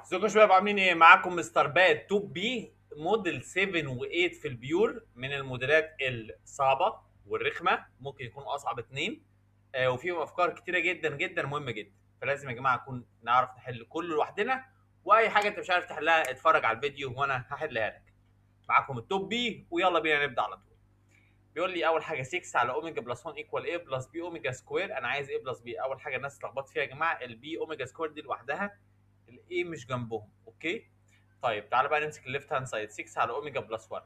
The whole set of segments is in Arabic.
ازيكم يا شباب عاملين ايه؟ معاكم مستر باد توب بي موديل 7 و8 في البيور من الموديلات الصعبه والرخمه، ممكن يكون اصعب اتنين. وفيهم افكار كتيره جدا جدا مهمه جدا، فلازم يا جماعه نكون نعرف نحل كله لوحدنا. واي حاجه انت مش عارف تحلها اتفرج على الفيديو وانا هحلها لك. معاكم التوب بي ويلا بينا نبدا على طول. بيقول لي اول حاجه 6 على اوميجا بلس 1 ايكوال ايه بلس بي اوميجا سكوير. انا عايز ايه بلس بي. اول حاجه الناس اتلخبطت فيها يا جماعه، البي اوميجا سكوير دي لوحدها، الايه مش جنبهم. اوكي، طيب تعالى بقى نمسك الليفت هاند سايد. 6 على اوميجا بلس 1.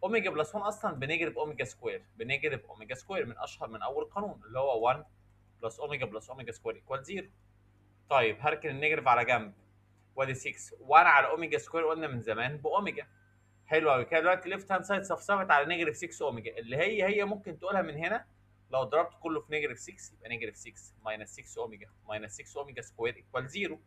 اوميجا بلس 1 اصلا بنيجاتيف اوميجا سكوير، بنيجاتيف اوميجا سكوير من اشهر من اول قانون اللي هو 1 بلس اوميجا بلس اوميجا سكوير ايكوال 0. طيب هركن النيجاتيف على جنب، وادي 6 1 على اوميجا سكوير قلنا من زمان باوميجا. حلو قوي كده. دلوقتي ليفت هاند سايد صفصفت على نيجاتيف 6 اوميجا، اللي هي ممكن تقولها من هنا. لو ضربت كله في نيجاتيف 6 يبقى نيجاتيف 6 ماينس 6 اوميجا ماينس 6 اوميجا سكوير ايكوال 0.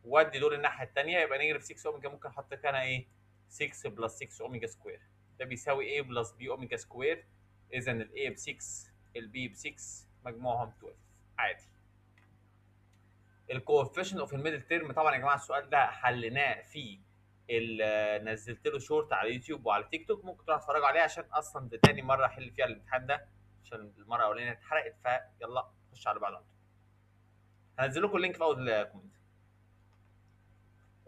وادي دول الناحيه الثانيه يبقى نيجاتيف 6 اوميجا، ممكن احط هنا ايه 6 بلس 6 اوميجا سكوير. ده بيساوي ايه بلس بي اوميجا سكوير. اذا الاي ب 6 البي ب 6 مجموعهم 12 عادي. الكوفيشنت اوف الميدل تيرم، طبعا يا جماعه السؤال ده حليناه في نزلت له شورت على يوتيوب وعلى تيك توك، ممكن تروح تتفرجوا عليه عشان اصلا ده تاني مره احل فيها الامتحان ده، عشان المره الاولانيه اتحرقت. فيلا خش على بعض. هنزل لكم اللينك في اول كومنت.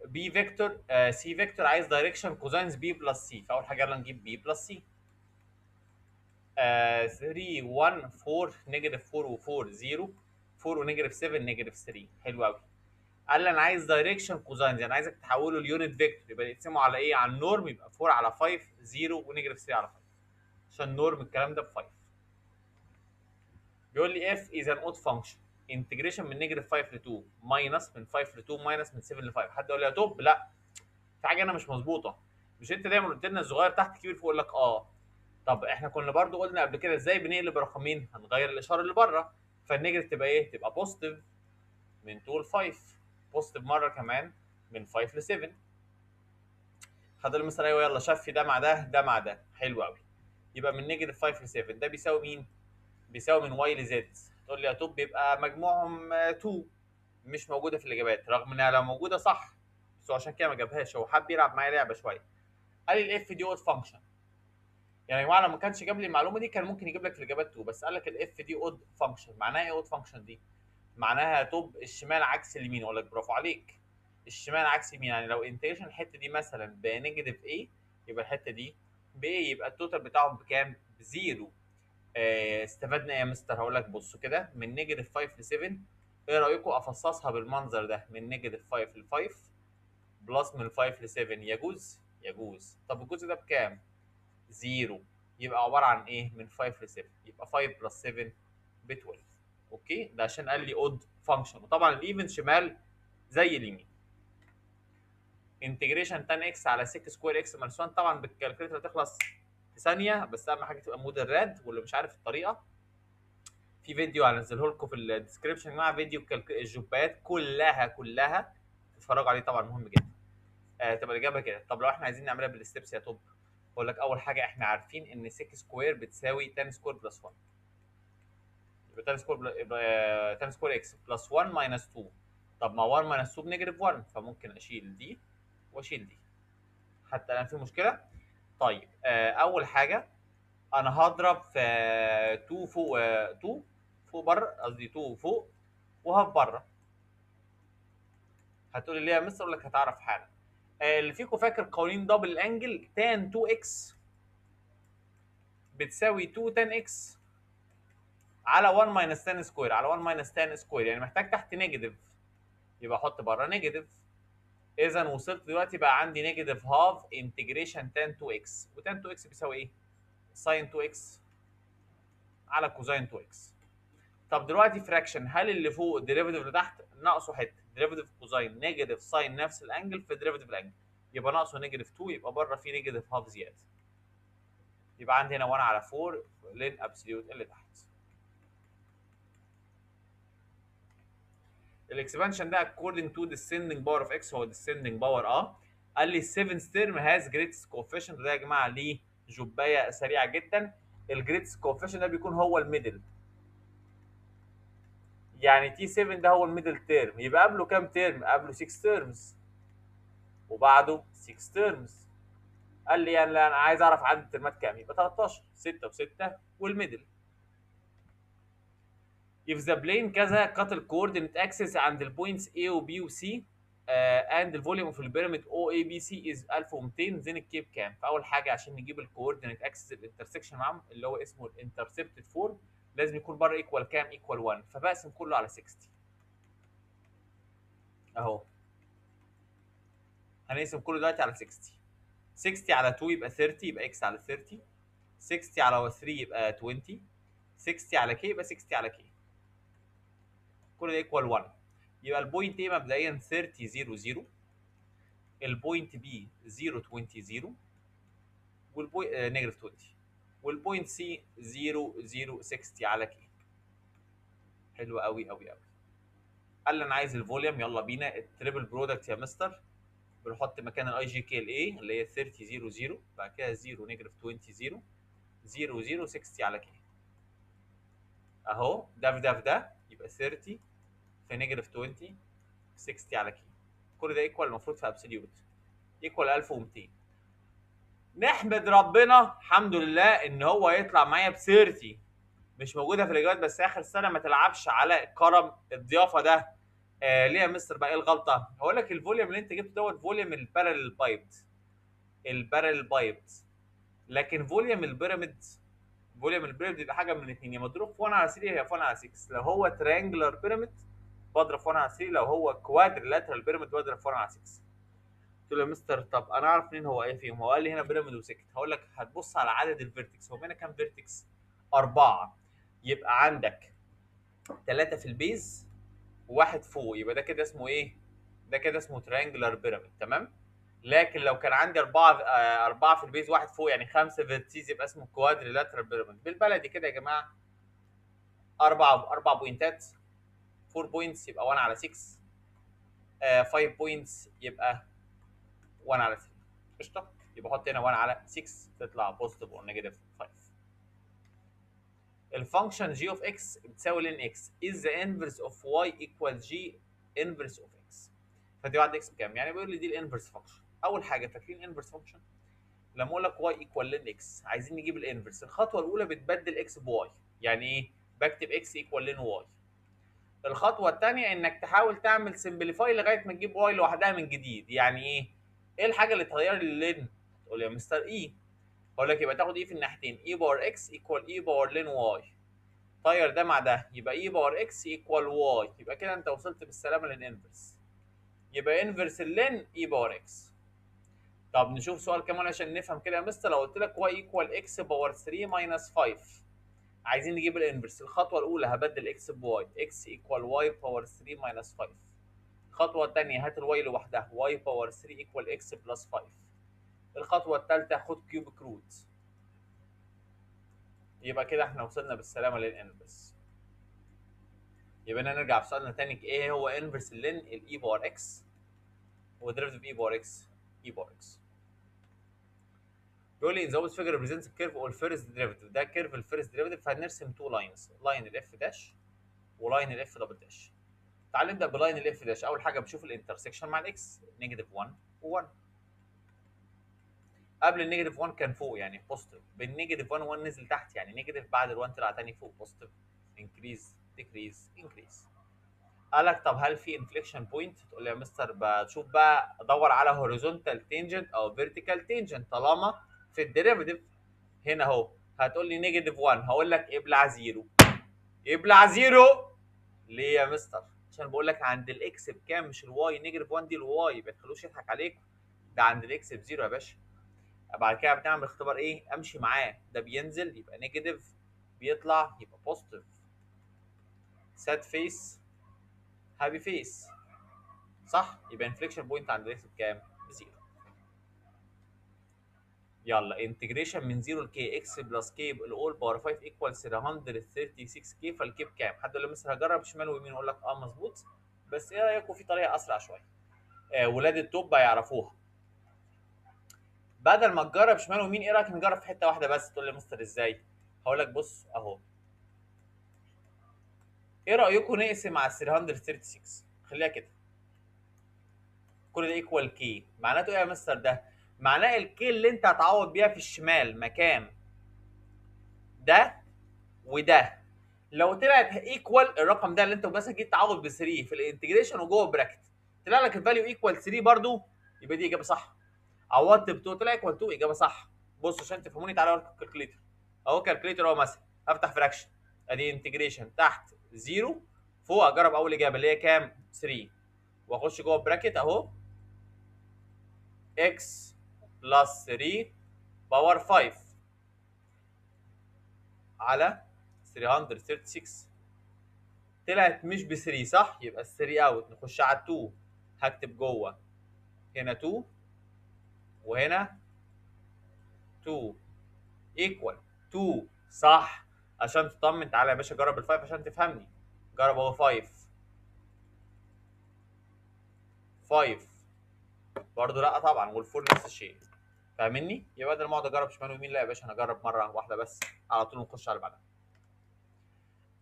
بي فيكتور سي فيكتور، عايز دايركشن كوزاينز بي بلس سي. فاول حاجه يلا نجيب بي بلس سي. 3 1 4 نيجاتيف 4 و4 0 4 ونيجاتيف 7 نيجاتيف 3. حلو قوي. قال لي انا عايز دايركشن كوزاينز، يعني عايزك تحوله ليونت فيكتور، يبقى يقسموا على ايه؟ على النورم. يبقى 4 على 5 0 ونيجاتيف 3 على 5، عشان نورم الكلام ده ب 5. بيقول لي اف از ان اود فانكشن انتجريشن من نيجاتيف 5 ل 2 ماينس من 5 ل 2 ماينس من 7 ل 5. حد يقول لي يا توب لا، في حاجه انا مش مظبوطه. مش انت دايما قلت لنا الصغير تحت كبير فوق؟ اقول لك اه. طب احنا كنا برضو قلنا قبل كده ازاي بنقلب رقمين؟ هنغير الاشاره اللي بره، فالنيجاتيف تبقى ايه؟ تبقى بوزيتيف من 2 ل 5، بوزيتيف مره كمان من 5 ل 7. خد المثال. ايوه يلا شفي ده مع ده، ده مع ده. حلو قوي. يبقى من نيجاتيف 5 ل 7 ده بيساوي مين؟ بيساوي من واي لزد. تقول لي يا توب بيبقى مجموعهم 2، مش موجوده في الاجابات، رغم انها لو موجوده صح، بس هو عشان كده ما جابهاش، هو حب يلعب معايا لعبه شويه. قال لي الاف دي اود فانكشن. يعني يا جماعه لو ما كانش جاب لي المعلومه دي كان ممكن يجيب لك في الاجابات 2، بس قال لك الاف دي اود فانكشن. معناها ايه اود فانكشن دي؟ معناها توب الشمال عكس اليمين. اقول لك برافو عليك، الشمال عكس اليمين. يعني لو انتجريشن الحته دي مثلا بنيجاتيف ايه، يبقى الحته دي بايه، يبقى التوتال بتاعهم بكام؟ بزيرو. استفدنا ايه يا مستر؟ هقول لك بصوا كده، من نيجاتيف 5 ل 7. ايه رايكم افصصها بالمنظر ده؟ من نيجاتيف 5 ل 5 بلس من 5 ل 7. يجوز؟ يجوز. طب الجزء ده بكام؟ زيرو. يبقى عباره عن ايه؟ من 5 ل 7. يبقى 5 بلس 7 ب 12. اوكي، ده عشان قال لي اود فانكشن. وطبعا الايفن شمال زي اليمين. انتجريشن تان اكس على 6 سكوير اكس ماينس 1، طبعا بالكالكوليتر تخلص في ثانيه، بس اهم حاجه تبقى موديل راد. واللي مش عارف الطريقه، في فيديو هنزله لكم في الديسكربشن مع فيديو الجوبات كلها تتفرجوا عليه، طبعا مهم جدا. تبقى الاجابه كده. طب لو احنا عايزين نعملها بالستبس يا توب، اقول لك اول حاجه احنا عارفين ان 6 سكوير بتساوي 10 سكوير بلس 1. يبقى 10 سكوير يبقى 10 سكوير اكس بلس 1 ماينس 2. طب ما 1 ماينس 2 بنيجاتيف 1، فممكن اشيل دي واشيل دي، حتى الان في مشكله. طيب اول حاجه انا هضرب في 2 فوق 2 فوق بره، قصدي 2 فوق وهاف بره. هتقولي ليه يا مستر؟ اقول لك هتعرف حالا. اللي فيكم فاكر قوانين دبل الانجل، تان 2 اكس بتساوي 2 تان اكس على 1 ماينس تان سكوير على 1 ماينس تان سكوير، يعني محتاج تحت نيجاتيف، يبقى احط بره نيجاتيف. اذا وصلت دلوقتي بقى عندي نيجاتيف هاف انتجريشن تان 2 اكس، وتان 2 اكس بيساوي ايه؟ ساين 2 اكس على كوزاين 2 اكس. طب دلوقتي فراكشن، هل اللي فوق الديريفيتيف اللي تحت ناقصه حته؟ ديريفيتيف كوزاين نيجاتيف ساين نفس الانجل في ديريفيتيف الانجل، يبقى ناقصه نيجاتيف 2، يبقى بره في نيجاتيف هاف زياده. يبقى عندي هنا 1 على 4 لين ابسوليوت اللي تحت. الاكسبانشن ده according to descending power of x، هو descending power قال لي 7 term has greatest coefficient. ده يا جماعه ليه جبايه سريعه جدا. الجريتست coefficient ده بيكون هو الميدل، يعني تي 7 ده هو الميدل تيرم، يبقى قبله كام تيرم؟ قبله 6 تيرمز. وبعده 6 تيرمز. قال لي يعني انا عايز اعرف عدد الترمات كام، يبقى 13 6 و6 والميدل. if the plane كذا cut the coordinate axis عند البوينتس A و B و C and the volume of the pyramid OABC is 1200 then الكيب كام؟ فاول حاجه عشان نجيب الكوردينيت اكسس الانترسكشن معاهم اللي هو اسمه الانترسبتد فورم لازم يكون بره ايكوال كام؟ ايكوال 1. فبقسم كله على 60 اهو. هنقسم كله دلوقتي على 60. 60 على 2 يبقى 30 يبقى اكس على 30. 60 على 3 يبقى 20. 60 على كي يبقى 60 على كي. كل ده ايكوال 1. يبقى البوينت ايه مبدئيا 30 0 0. البوينت بي 0 20 0. والبوينت نيجاتيف 20. والبوينت سي 0 0 60 على كي. حلو قوي قوي قوي. قال لي انا عايز الفوليوم، يلا بينا التريبل برودكت يا مستر. بنحط مكان الاي جي كي الاي اللي هي 30 0 0 بعد كده 0 نيجاتيف 20 0 0 0 60 على كي اهو. ده في ده في ده يبقى 30 في نيجاتيف 20 60 على كي. كل ده ايكوال المفروض في ابسوليوت ايكوال 1200. نحمد ربنا الحمد لله ان هو يطلع معايا ب 30. مش موجوده في الاجابات بس اخر سنه ما تلعبش على كرم الضيافه ده. ليه يا مستر بقى ايه الغلطه؟ هقول لك الفوليوم اللي انت جبته دوت فوليوم البارل بايبت. البارل بايبت. لكن فوليوم البيراميد يبقى حاجه من الاثنين، يا مضروب في 1 على 3 يا في 1 على 6. لو هو تريانجلر بيراميد بضرب في 1 على 3، لو هو كوادريلاترال بيراميد بضرب في 1 على 6. قلت له يا مستر طب انا اعرف منين هو ايه فيهم؟ هو قال لي هنا بيراميد وسكت. هقول لك هتبص على عدد الفيرتكس. هو هنا كام فيرتكس؟ 4. يبقى عندك 3 في البيز وواحد فوق، يبقى ده كده اسمه ايه؟ ده كده اسمه تريانجلر بيراميد. تمام. لكن لو كان عندي 4 في البيز واحد فوق يعني 5 فيرتيز يبقى اسمه كوادريلاترال بيراميد. بالبلدي كده يا جماعه 4 بوينتات 4 بوينتس يبقى 1 على 6. 5 بوينتس يبقى 1 على 3. قشطه. يبقى حط هنا 1 على 6 تطلع بوزيتيف او نيجاتيف 5. الفانكشن جي اوف اكس بتساوي لين اكس از ذا انفرس اوف واي ايكوال جي انفرس اوف اكس. فدي بعد اكس بكام؟ يعني بيقول لي دي الانفرس فانكشن. اول حاجه فاكرين انفرس فانكشن لما اقول لك واي ايكوال لين اكس عايزين نجيب الانفرس. الخطوه الاولى بتبدل اكس بواي. يعني ايه؟ بكتب اكس ايكوال لين واي. الخطوه الثانيه انك تحاول تعمل سمبليفاي لغايه ما تجيب واي لوحدها من جديد. يعني ايه؟ ايه الحاجه اللي تغير لي اللين؟ تقول لي يا مستر اي. اقول لك يبقى تاخد اي في الناحيتين اي باور اكس ايكوال اي باور لين واي. طير ده مع ده يبقى اي باور اكس ايكوال واي. يبقى كده انت وصلت بالسلامه للانفرس. يبقى انفرس اللين اي باور اكس. طب نشوف سؤال كمان عشان نفهم كده يا مستر. لو قلت لك واي ايكوال اكس باور 3 ماينس 5 عايزين نجيب الانفرس. الخطوه الاولى هبدل اكس بواي اكس ايكوال واي باور 3 ماينس 5. الخطوه الثانيه هات الواي لوحدها واي باور 3 ايكوال اكس بلس 5. الخطوه الثالثه خد كيوبيك روت. يبقى كده احنا وصلنا بالسلامه للانفرس. يبقى نرجع في سؤالنا تاني ايه هو انفرس اللين؟ الاي باور اكس وديريفيتيف اي باور اكس اي باور اكس. بيقول لي ان ذا اوبوزيت فيجر ريبريزنتس الكيرف او الفيرست ديريفيتيف. ده كيرف الفيرست ديريفيتيف فهنرسم تو لاينز، لاين الاف داش ولاين الاف دبل داش. تعال نبدا بلاين الاف داش. اول حاجه بشوف الانترسكشن مع الاكس نيجاتيف 1 و1. قبل النيجاتيف 1 كان فوق يعني بوزيتيف، بالنيجاتيف 1 1 نزل تحت يعني نيجاتيف، بعد ال1 طلع تاني فوق بوزيتيف. انكريز ديكريز انكريز. قال لك طب هل في انفليكشن بوينت؟ تقول لي يا مستر بشوف بقى ادور على هوريزونتال تينجنت او فيرتيكال تينجنت طالما في الديريفيتيف. هنا اهو هتقول لي نيجاتيف 1 هقول لك ابلع زيرو. ابلع زيرو ليه يا مستر؟ عشان بقول لك عند الاكس بكام مش الواي. نيجاتيف 1 دي الواي ما تخلوش يضحك عليكم. ده عند الاكس بزيرو يا باشا. بعد كده بنعمل اختبار ايه؟ امشي معاه. ده بينزل يبقى نيجاتيف، بيطلع يبقى بوزيتيف. ساد فيس هابي فيس صح؟ يبقى انفليكشن بوينت عند الاكس بكام؟ بزيرو. يلا انتجريشن من 0 لكي اكس بلس كي الاول باور 5 ايكوال 336 كي. فالكي بكام؟ حد يقول لي مثلا هجرب شمال ويمين اقول لك اه مظبوط. بس ايه رايكم في طريقه اسرع شويه؟ ولاد التوب هيعرفوها. بدل ما تجرب شمال ويمين ايه رايك نجرب في حته واحده بس؟ تقول لي مستر ازاي؟ هقول لك بص اهو. ايه رايكم نقسم على 336؟ خليها كده. كل ده ايكوال كي. معناته ايه يا مستر ده؟ معناه الكي اللي انت هتعوض بيها في الشمال مكان ده وده، لو طلعت ايكوال الرقم ده اللي انت مثلا جيت تعوض ب 3 في الانتجريشن وجوه براكت، طلع لك الفاليو ايكوال 3 برضو، يبقى دي اجابه صح. عوضت ب 2 طلع ايكوال 2، اجابه صح. بصوا عشان تفهموني تعالى اوريكم الكالكليتر. اهو كالكليتر اهو، مثلا افتح فراكشن، ادي انتجريشن تحت 0، فوق اجرب اول اجابه اللي هي كام؟ 3، واخش جوه براكت اهو اكس بلس 3 باور 5 على 336. طلعت مش ب 3 صح؟ يبقى ال 3 اوت، نخش على 2، هكتب جوه هنا 2 وهنا 2 ايكوال 2 صح. عشان تطمن تعالى يا باشا جرب ال 5 عشان تفهمني. جرب اهو 5 5 برضه لا طبعا، والفور نفس الشيء. فاهمني؟ يبقى بدل ما اقعد اجرب شمال ويمين، لا يا باشا انا اجرب مره واحده بس على طول ونخش على اللي بعدها.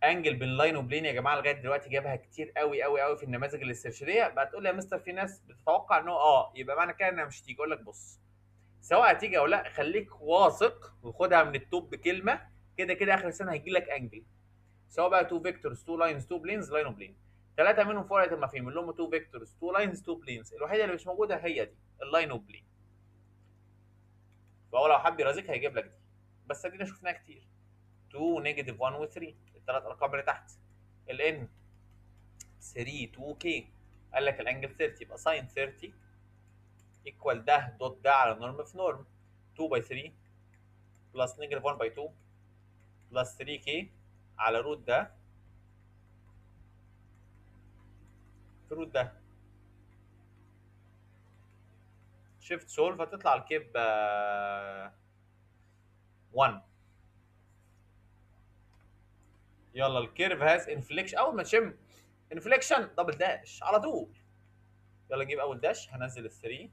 انجل بين لاين وبلين يا جماعه لغايه دلوقتي جابها كتير قوي قوي قوي في النماذج الاسترشاديه. بقى تقول لي يا مستر في ناس بتتوقع ان هو يبقى معنى كده انها مش هتيجي. اقول لك بص، سواء هتيجي او لا خليك واثق وخدها من التوب بكلمه، كده كده اخر السنه هيجي لك انجل، سواء بقى 2 فيكتورز 2 لاينز 2 بلينز لاين وبلين. ثلاثه منهم فوق المفاهيم اللي هم 2 فيكتورز 2 لاينز 2 بلينز، الوحيده اللي مش موجوده هي دي اللاين وبلين. فهو لو حب يرازيك هيجيب لك دي، بس ادينا شفناها كتير. 2 نيجاتيف 1 و 3 الثلاث ارقام اللي تحت، الان 3 2 كي. قال لك الانجل 30 يبقى ساين 30 ايكوال ده دوت ده على نورم في نورم، 2 باي 3 بلس نيجاتيف 1 باي 2 بلس 3 كي على روت ده في روت ده. شيفت سولف هتطلع الكيب 1. يلا الكيرف هاز انفليكشن، اول ما تشم انفليكشن دبل داش على طول. يلا نجيب اول داش، هنزل ال 3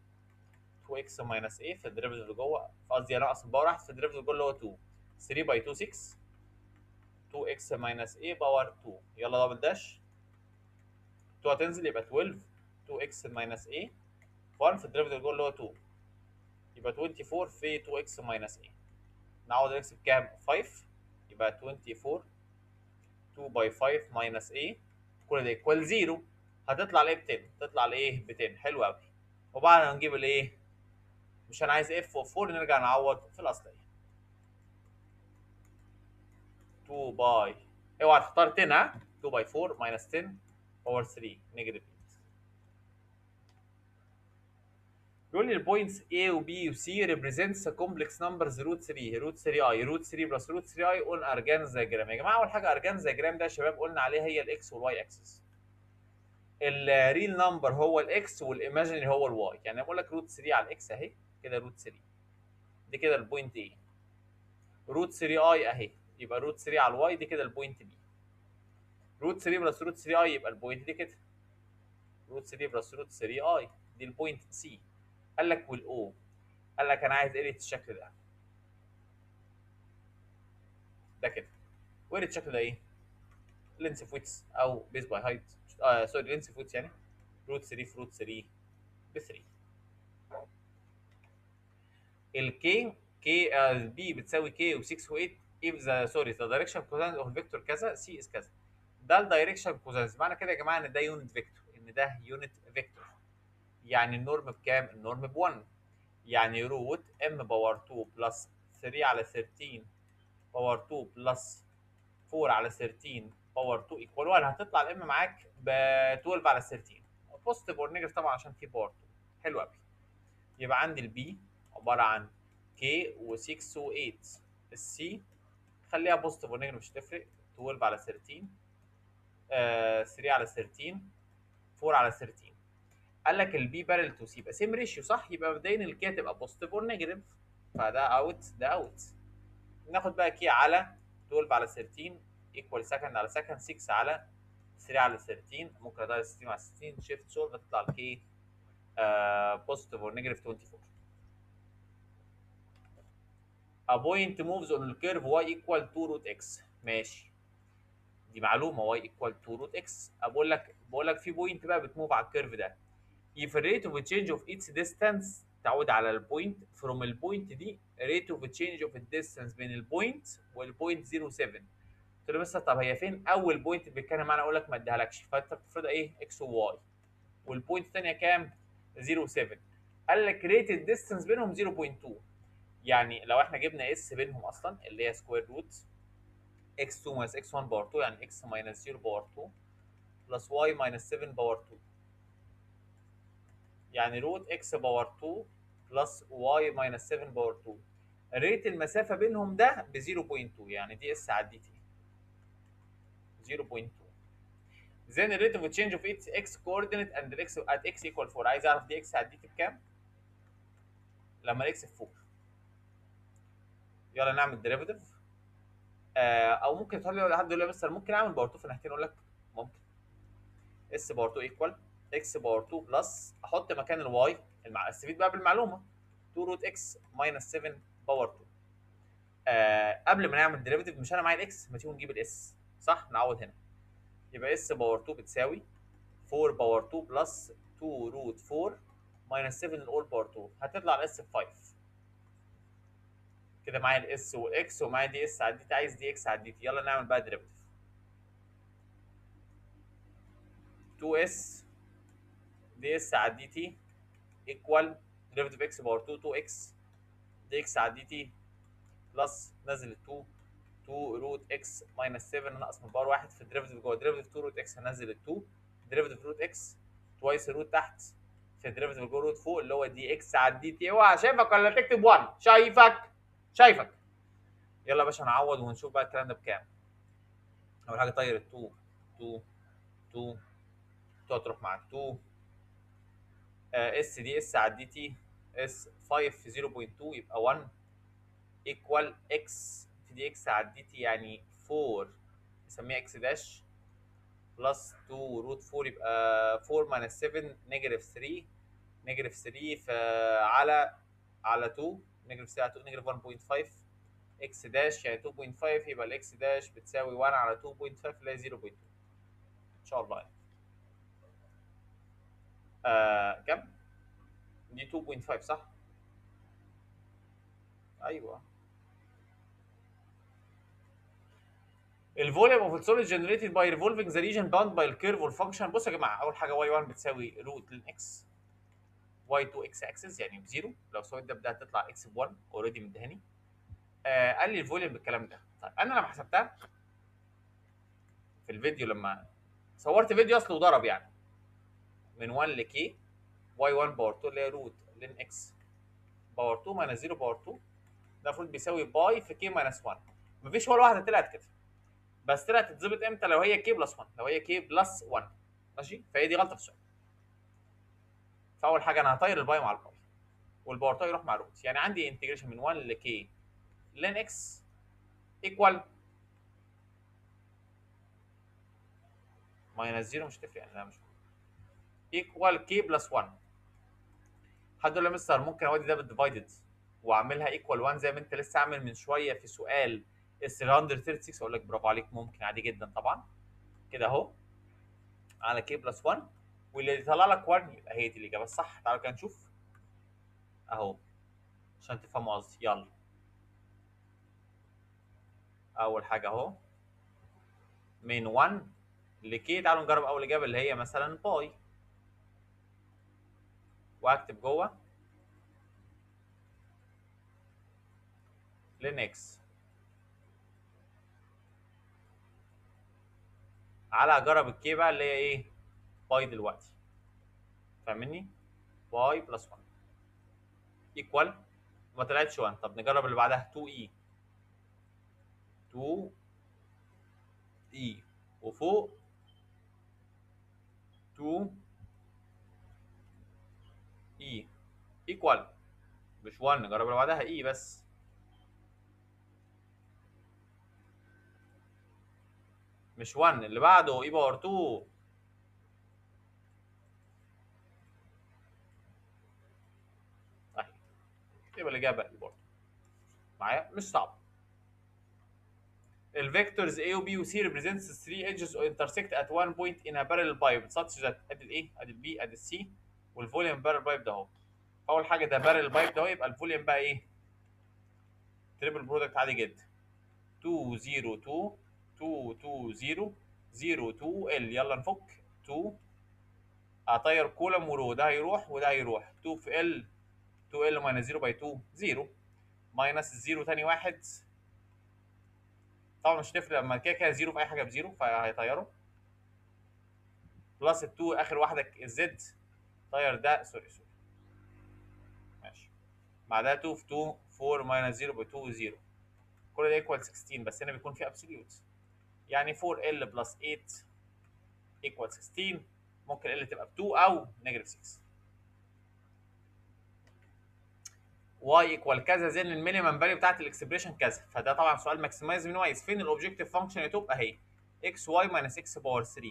2 اكس ماينس ايه في الديريفيتيف اللي جوه، قصدي انا اصلا باور واحد في الديريفيتيف اللي جوه اللي هو 2، 3 باي 2 6 2 اكس ماينس ايه باور 2. يلا دبل داش 2 هتنزل يبقى 12 2 اكس ماينس ايه 1 في الديريفيتيف اللي جوه اللي هو 2، يبقى 24 في 2 اكس ماينس ايه. نعوض الاكس بكام؟ 5، يبقى 24 2 باي 5 ماينس ايه، كل ده ايكوال 0. هتطلع الايه ب 10، تطلع الايه ب 10. حلو قوي. وبعد ما نجيب الايه، مش انا عايز اف اوف 4، نرجع نعوض في الاصليه 2 باي، اوعى تختار 10 ها، 2 باي 4 ماينس 10 باور 3 نيجاتيف 8. بيقول لي البوينتس A و B و C represents a complex numbers root 3 root 3i root 3 plus root 3i on argans diagram. يا جماعه اول حاجه argans diagram ده يا شباب قلنا عليه هي الاكس والواي اكسس. الريل نمبر هو الاكس والايماجينري هو الواي. يعني بقول لك روت 3 على الاكس اهي كده روت 3، دي كده البوينت A. روت 3 اي اهي يبقى روت 3 على الواي، دي كده البوينت B. روت 3 بلس روت 3 اي يبقى البوينت دي كده روت 3 بلس روت 3 اي، دي البوينت سي. قال لك والاو، قال لك انا عايز اريت الشكل ده، ده كده. واريت الشكل ده ايه؟ لينس اوف ويتس او بيس باي هايت، سوري لينس اوف ويتس يعني روت 3 في روت 3 ب 3. الكي كي بي بتساوي كي و6 و8 if the sorry the direction cosine of vector كذا c is كذا. ده الدايركشن كوزنس. معنى كده يا جماعه ان ده يونت فيكتور، ان ده يونت فيكتور. يعني النورم بكام؟ النورم ب 1. يعني روت ام باور 2 بلس 3 على 13 باور 2 بلس 4 على 13 باور 2 ايكوال 1. هتطلع الام معاك ب 12 على 13 بوزيتيف اور نيجاتيف طبعا عشان في باور 2. حلو قوي. يبقى عندي البي عباره عن كي و6 و8. السي خليها بوزيتيف اور نيجاتيف مش هتفرق، 12 على 13 3 على 13 4 على 13. قال لك البي بارل تو سي يبقى سيم ريشيو صح، يبقى مبدئيا الكي هتبقى بوزيتيف اور نيجاتيف، فده اوت ده اوت. ناخد بقى كي على 12 على 13 ايكوال سكند على سكند 6 على 3 على 13، ممكن اضرب 60 على 60 شيفت سولف تطلع الكي بوزيتيف اور نيجاتيف 24. A point moves on the curve y equal to root x. ماشي، دي معلومه y equal to root x. بقول لك في بوينت بقى بتموف على الكيرف ده، if rate of change of its distance تعود على البوينت from البوينت دي rate of change of the distance بين البوينت والبوينت 07. قلت له بس طب هي فين اول بوينت بيتكلم عنها؟ اقول لك ما اديهالكش، فانت بتفرضها ايه؟ اكس وواي، والبوينت الثانيه كام؟ 07. قال لك ريت الديستنس بينهم 0.2. يعني لو احنا جبنا اس بينهم اصلا اللي هي سكوير روت x2 minus x1 باور 2 يعني x minus 0 باور 2 بلس y minus 7 باور 2 يعني روت x باور 2 بلس y minus 7 باور 2. ريت المسافه بينهم ده ب 0.2 يعني دي اس على دي تي 0.2. then the rate of change of its x coordinate and the x at x equal 4. عايز اعرف دي x على دي تي بكام لما الاكس ب 4. يلا نعمل ديريفيتيف. او ممكن تقول لي حد يقول لي بس ممكن اعمل باور 2 في الناحيتين، اقول لك ممكن اس باور 2 ايكوال اكس باور 2 بلس احط مكان الواي استفيد بقى بالمعلومه 2 روت اكس ماينس 7 باور 2. قبل ما نعمل ديريفيتيف مش انا معايا الاكس، ما تيجي نجيب الاس صح، نعوض هنا. يبقى اس باور 2 بتساوي 4 باور 2 بلس 2 روت 4 ماينس 7 الاول باور 2، هتطلع الاس ب 5. كده معايا الاس واكس ومعايا دي اس على دي تي، عايز دي اكس على دي تي. يلا نعمل بقى ديريفيتيف. 2 اس دي اس على دي تي ايكوال ديريفيتيف اكس باور 2 2 اكس دي اكس على دي تي بلس نزل 2 2 روت اكس ماينس 7 ناقص من باور 1 في الديريفيتيف جوه ديريفيتيف 2 روت اكس هنزل 2 ديريفيتيف روت اكس توايس الروت تحت في الديريفيتيف جوه روت فوق اللي هو دي اكس على دي تي. اوعى شايفك ولا تكتب 1؟ شايفك. يلا يا باشا نعوض ونشوف بقى الكلام ده بكام. اول حاجه طير ال 2 2 2 تروح مع 2 اس دي اس على دي تي اس 5 في 0.2 يبقى 1 ايكوال اكس في دي اكس على دي تي يعني 4 نسميها اكس داش بلس 2 روت 4 يبقى 4 ماينس 7 نيجاتيف 3 نيجاتيف 3 على 2 نيجاتيف 3 على 2 نيجاتيف 1.5 اكس داش يعني 2.5 يبقى الاكس داش بتساوي 1 على 2.5 اللي هي 0.2 ان شاء الله يعني. كم؟ دي 2.5 صح؟ ايوه. الفوليوم اوف السوليد جنريتد باي ريفولفينج ذا ريجن باوند باي الكيرف والفانكشن. بصوا يا جماعه، اول حاجه واي 1 بتساوي روت لن اكس واي 2 اكس اكسس يعني بزيرو، لو سويت ده بدها تطلع اكس ب 1 اوريدي مدهني. قال لي الفوليوم بالكلام ده. طيب انا لما حسبتها في الفيديو، لما صورت فيديو اصله وضرب يعني من 1 لكي واي 1 باور 2 اللي هي روت لن اكس باور 2 ماينس 0 باور 2 ده المفروض بيساوي باي في كي ماينس 1. مفيش ولا واحده طلعت كده، بس طلعت تتظبط امتى؟ لو هي كي بلس 1، لو هي كي بلس 1 ماشي. فهي دي غلطه في السؤال. فاول حاجه انا هطير الباي مع الباي والباور 2 يروح مع روت، يعني عندي انتجريشن من 1 لكي لن اكس ايكوال ماينس 0 مش هتفرق يعني، لا مش ايكوال كي بلس 1. حد يقول لي مستر ممكن اودي ده بالديفايدد واعملها ايكوال 1 زي ما انت لسه عامل من شويه في سؤال ال 336؟ اقول لك برافو عليك، ممكن عادي جدا طبعا. كده اهو على كي بلس 1 واللي يطلع لك 1 يبقى هي دي الاجابه الصح. تعالوا كده نشوف اهو عشان تفهموا قصدي. يلا اول حاجه اهو من 1 لكي، تعالوا نجرب اول اجابه اللي هي مثلا باي، واكتب جوه لينكس على اجرب الكي بقى اللي هي ايه؟ باي دلوقتي، فاهمني؟ باي بلس 1 ايكوال ما طلعتش 1. طب نجرب اللي بعدها 2 اي 2 اي وفوق 2 اي ايكوال مش 1. نجرب اللي بعدها اي بس مش 1. اللي بعده اي باور 2 اهي، يبقى الاجابه اي باور 2 معايا، مش صعب. الفيكتورز A و B و C represents three edges or intersect at one point in a parallel pipe such that ادي الايه ادي البي ادي السي والفوليوم بارل بايب ده اهو. اول حاجه ده بارل بايب ده اهو، يبقى الفوليوم بقى ايه؟ تريبل برودكت عادي جدا. 2 0 2 2 2 0 0 2 ال. يلا نفك 2، اطير كولم ورو، ده هيروح وده هيروح. 2 في ال 2 ال ماينس 0 باي 2 0 ماينس الزيرو تاني واحد. طبعا مش هتفرق لما كده كده زيرو في اي حاجه بزيرو فهيطيروا. بلس ال 2 اخر واحده الزد، طير ده. سوري ماشي. بعدها 2 في 2 4 ماينس 0 باي 2 0. كل ده ايكوال 16، بس هنا بيكون في ابسوليوت، يعني 4 ال بلس 8 ايكوال 16. ممكن ال تبقى ب 2 او نيجاتيف 6. واي ايكوال كذا زين المينيمم فاليو بتاعت الاكسبريشن كذا. فده طبعا سؤال ماكسمايز من وايز. فين الاوبجيكتيف فانكشن؟ تبقى اهي اكس واي ماينس اكس باور 3.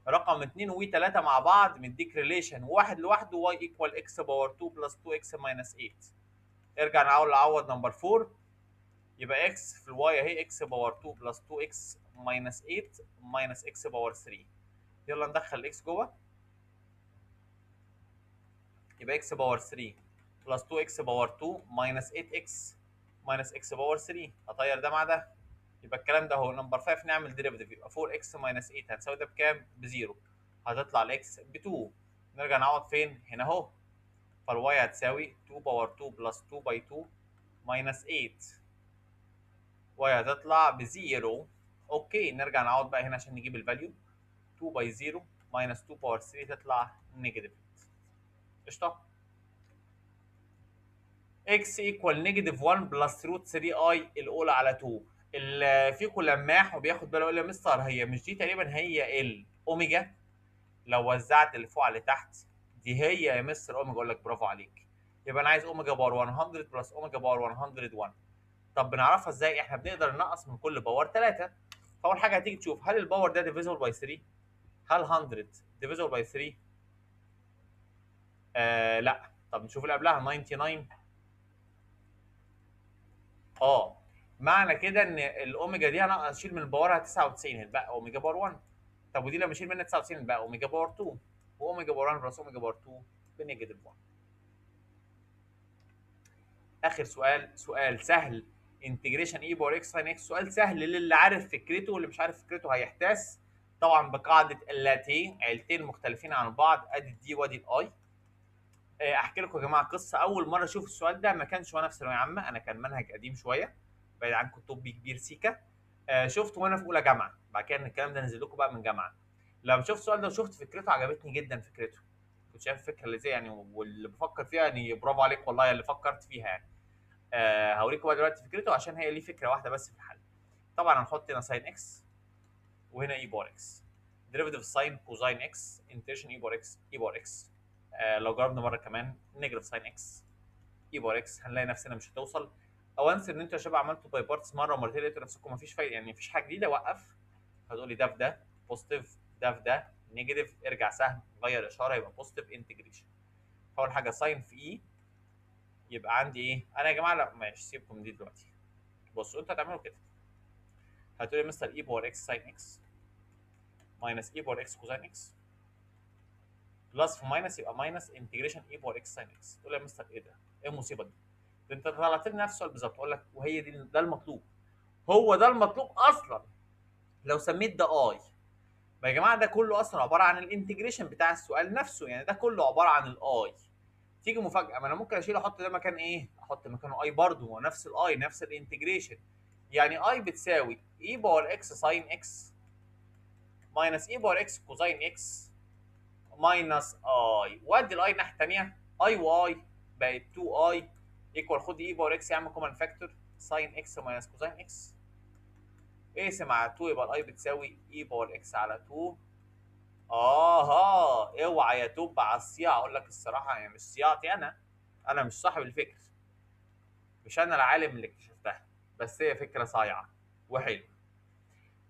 رقم 2 و 3 مع بعض مديك ريليشن، واحد لوحده واي ايكوال اكس باور 2 بلس 2 اكس ماينس 8. ارجع نعوض نمبر 4. يبقى اكس في الواي اهي اكس باور 2 بلس 2 اكس ماينس 8 ماينس اكس باور 3. يلا ندخل الاكس جوه. يبقى اكس باور 3 بلس 2 اكس باور 2 ماينس 8 اكس ماينس اكس باور 3. اطير ده مع ده، يبقى الكلام ده اهو. نمبر 5 نعمل ديريفيتيف، يبقى 4 اكس ماينس 8 هتساوي ده بكام؟ بزيرو. هتطلع الاكس ب 2. نرجع نعوض فين؟ هنا اهو. فالواي هتساوي 2 باور 2 بلس 2 باي 2 ماينس 8. واي هتطلع بزيرو. اوكي نرجع نعوض بقى هنا عشان نجيب الفاليو. 2 باي 0 ماينس 2 باور 3 تطلع نيجاتيف. قشطه. اكس ايكوال نيجاتيف 1 بلس روت 3 اي الاولى على 2. اللي فيكم لماح وبياخد باله يقول يا مستر هي مش دي تقريبا هي الاوميجا؟ لو وزعت اللي فوق على تحت دي هي يا مستر اوميجا. اقول لك برافو عليك. يبقى انا عايز اوميجا باور 100 بلس اوميجا باور 101. طب بنعرفها ازاي؟ احنا بنقدر ننقص من كل باور 3. فاول حاجه هتيجي تشوف هل الباور ده ديفيزبل باي 3؟ هل 100 ديفيزبل باي 3؟ لا. طب نشوف اللي قبلها 99. معنى كده ان الاوميجا دي انا اشيل من باورها 99 هتبقى اوميجا باور 1. طب ودي لما اشيل منها 99 هتبقى اوميجا باور 2. واوميجا باور 1 بلس اوميجا باور 2 بنيجاتيف 1. اخر سؤال سهل. انتجريشن اي باور اكس ساين اكس. سؤال سهل للي عارف فكرته، واللي مش عارف فكرته هيحتاس. طبعا بقاعده اللاتين، عيلتين مختلفين عن بعض، ادي الدي وادي الاي. احكي لكم يا جماعه قصه. اول مره اشوف السؤال ده ما كانش وانا في ثانويه عامه، انا كان منهج قديم شويه بعيد عنكم، طبي كبير سيكا. شفته وانا في اولى جامعه، بعد كده الكلام ده نزل لكم بقى من جامعه. لما شفت السؤال ده وشفت فكرته عجبتني جدا فكرته. كنت شايف الفكره اللي زي يعني، واللي بفكر فيها يعني برافو عليك والله اللي فكرت فيها يعني. هوريكم بقى دلوقتي فكرته عشان هي ليه فكره واحده بس في الحل. طبعا هنحط هنا ساين اكس وهنا اي باور اكس. ديريفيتيف ساين كوزاين اكس انترشن اي باور اكس اي باور اكس. لو جربنا مره كمان نيجاتيف ساين اكس اي باور اكس هنلاقي نفسنا مش هتوصل. او انسى ان انتوا يا شباب عملتوا باي بارتس مره ومرتين لقيتوا نفسكم مفيش فايده، يعني مفيش حاجه جديده. وقف. هتقول لي ده في ده بوزيتيف، ده في ده نيجاتيف، ارجع سهم غير اشاره يبقى بوزيتيف انتجريشن. اول حاجه ساين في اي يبقى عندي ايه؟ انا يا جماعه لا ماشي سيبكم دي دلوقتي. بصوا انتوا هتعملوا كده. هتقول لي مستر اي باور اكس ساين اكس ماينس اي باور اكس كوزاين اكس بلس في ماينس يبقى ماينس انتجريشن اي باور اكس ساين اكس. تقول لي يا مستر ايه ده؟ ايه المصيبه دي؟ ده انت طلعت لي نفس السؤال بالظبط. اقول لك وهي دي ده المطلوب. هو ده المطلوب اصلا. لو سميت ده اي يا جماعه ده كله اصلا عباره عن الانتجريشن بتاع السؤال نفسه، يعني ده كله عباره عن الاي. تيجي مفاجاه، ما انا ممكن اشيل احط ده مكان ايه؟ احط مكانه اي برضه، هو نفس الاي نفس الانتجريشن. يعني اي بتساوي اي باور اكس ساين اكس ماينس اي باور اكس كوزاين اكس ماينس اي. وادي الاي الناحيه الثانيه اي واي بقت 2 اي ايكوال. خد اي باور اكس يا عم كومن فاكتور ساين اكس ماينس كوزاين اكس. اقسم على 2 يبقى الاي بتساوي اي باور اكس على 2. اوعى يا توب على الصياعه. اقول لك الصراحه يعني مش صياعتي انا مش صاحب الفكر، مش انا العالم اللي اكتشفتها، بس هي فكره صايعه وحلوه.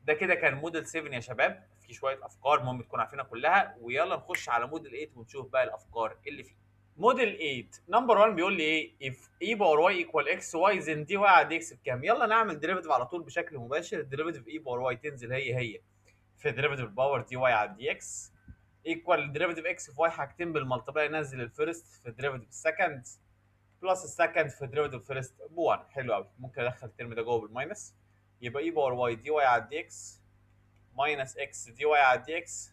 ده كده كان موديل 7 يا شباب، في شويه افكار مهم تكونوا عارفينها كلها. ويلا نخش على موديل 8 ونشوف بقى الافكار اللي فيه. موديل 8 نمبر 1 بيقول لي ايه؟ if e باور y equal x y then dy على dx بكام؟ يلا نعمل ديريفيتيف على طول بشكل مباشر. الديريفيتيف e باور y تنزل هي في ديريفيتيف باور dy على dx ايكوال الديريفيتيف اكس في واي حاجتين بالملتبلاي ينزل الفيرست في الديريفيتيف السكند بلس السكند في الديريفيتيف فيرست ب 1. حلو قوي. ممكن ادخل الترم ده جوه بالماينس، يبقى اي باور واي دي واي على دي اكس ماينس اكس دي واي على دي اكس،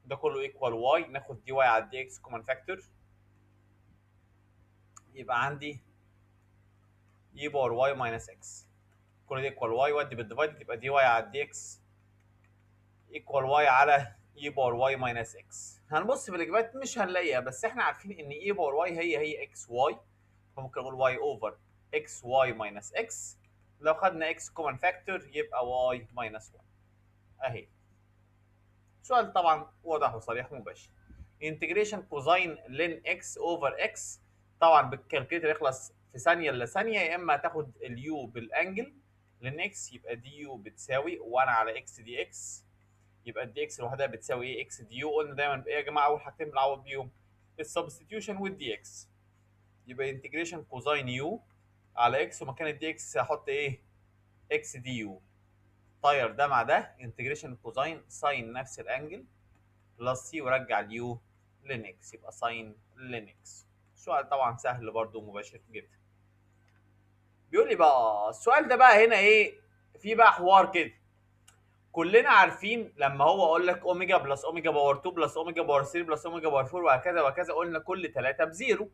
ده كله ايكوال واي. ناخد دي واي على دي اكس كومن فاكتور، يبقى عندي اي باور واي ماينس اكس، كل ده ايكوال واي، ودي بالديفايد يبقى دي واي على دي اكس ايكوال واي على اي باور واي ماينس اكس. هنبص في الاجابات مش هنلاقيها، بس احنا عارفين ان اي باور واي هي اكس واي، فممكن اقول واي اوفر اكس واي ماينس اكس. لو خدنا اكس كومن فاكتور يبقى واي ماينس 1 اهي. سؤال طبعا واضح وصريح ومباشر. انتجريشن كوزاين لين اكس اوفر اكس، طبعا بالكالكوليتر يخلص في ثانيه الا ثانيه، يا اما تاخد اليو بالانجل لين اكس يبقى دي يو بتساوي 1 على اكس دي اكس، يبقى الدي اكس لوحدها بتساوي ايه؟ اكس دي يو. قلنا دايما ايه يا جماعه؟ اول حاجتين بنعوض بيهم السبستيتيوشن والدي اكس، يبقى انتجريشن كوزاين يو على اكس، ومكان الدي اكس هحط ايه؟ اكس دي يو. طير ده مع ده، انتجريشن كوزاين ساين نفس الانجل بلس سي ورجع اليو لينكس، يبقى ساين لينكس. السؤال طبعا سهل برضو ومباشر جدا. بيقول لي بقى السؤال ده بقى هنا ايه؟ في بقى حوار كده. كلنا عارفين لما هو اقول لك اوميجا بلس اوميجا باور 2 بلس اوميجا باور 3 بلس اوميجا باور 4 وهكذا وهكذا، قلنا كل 3 بزيرو،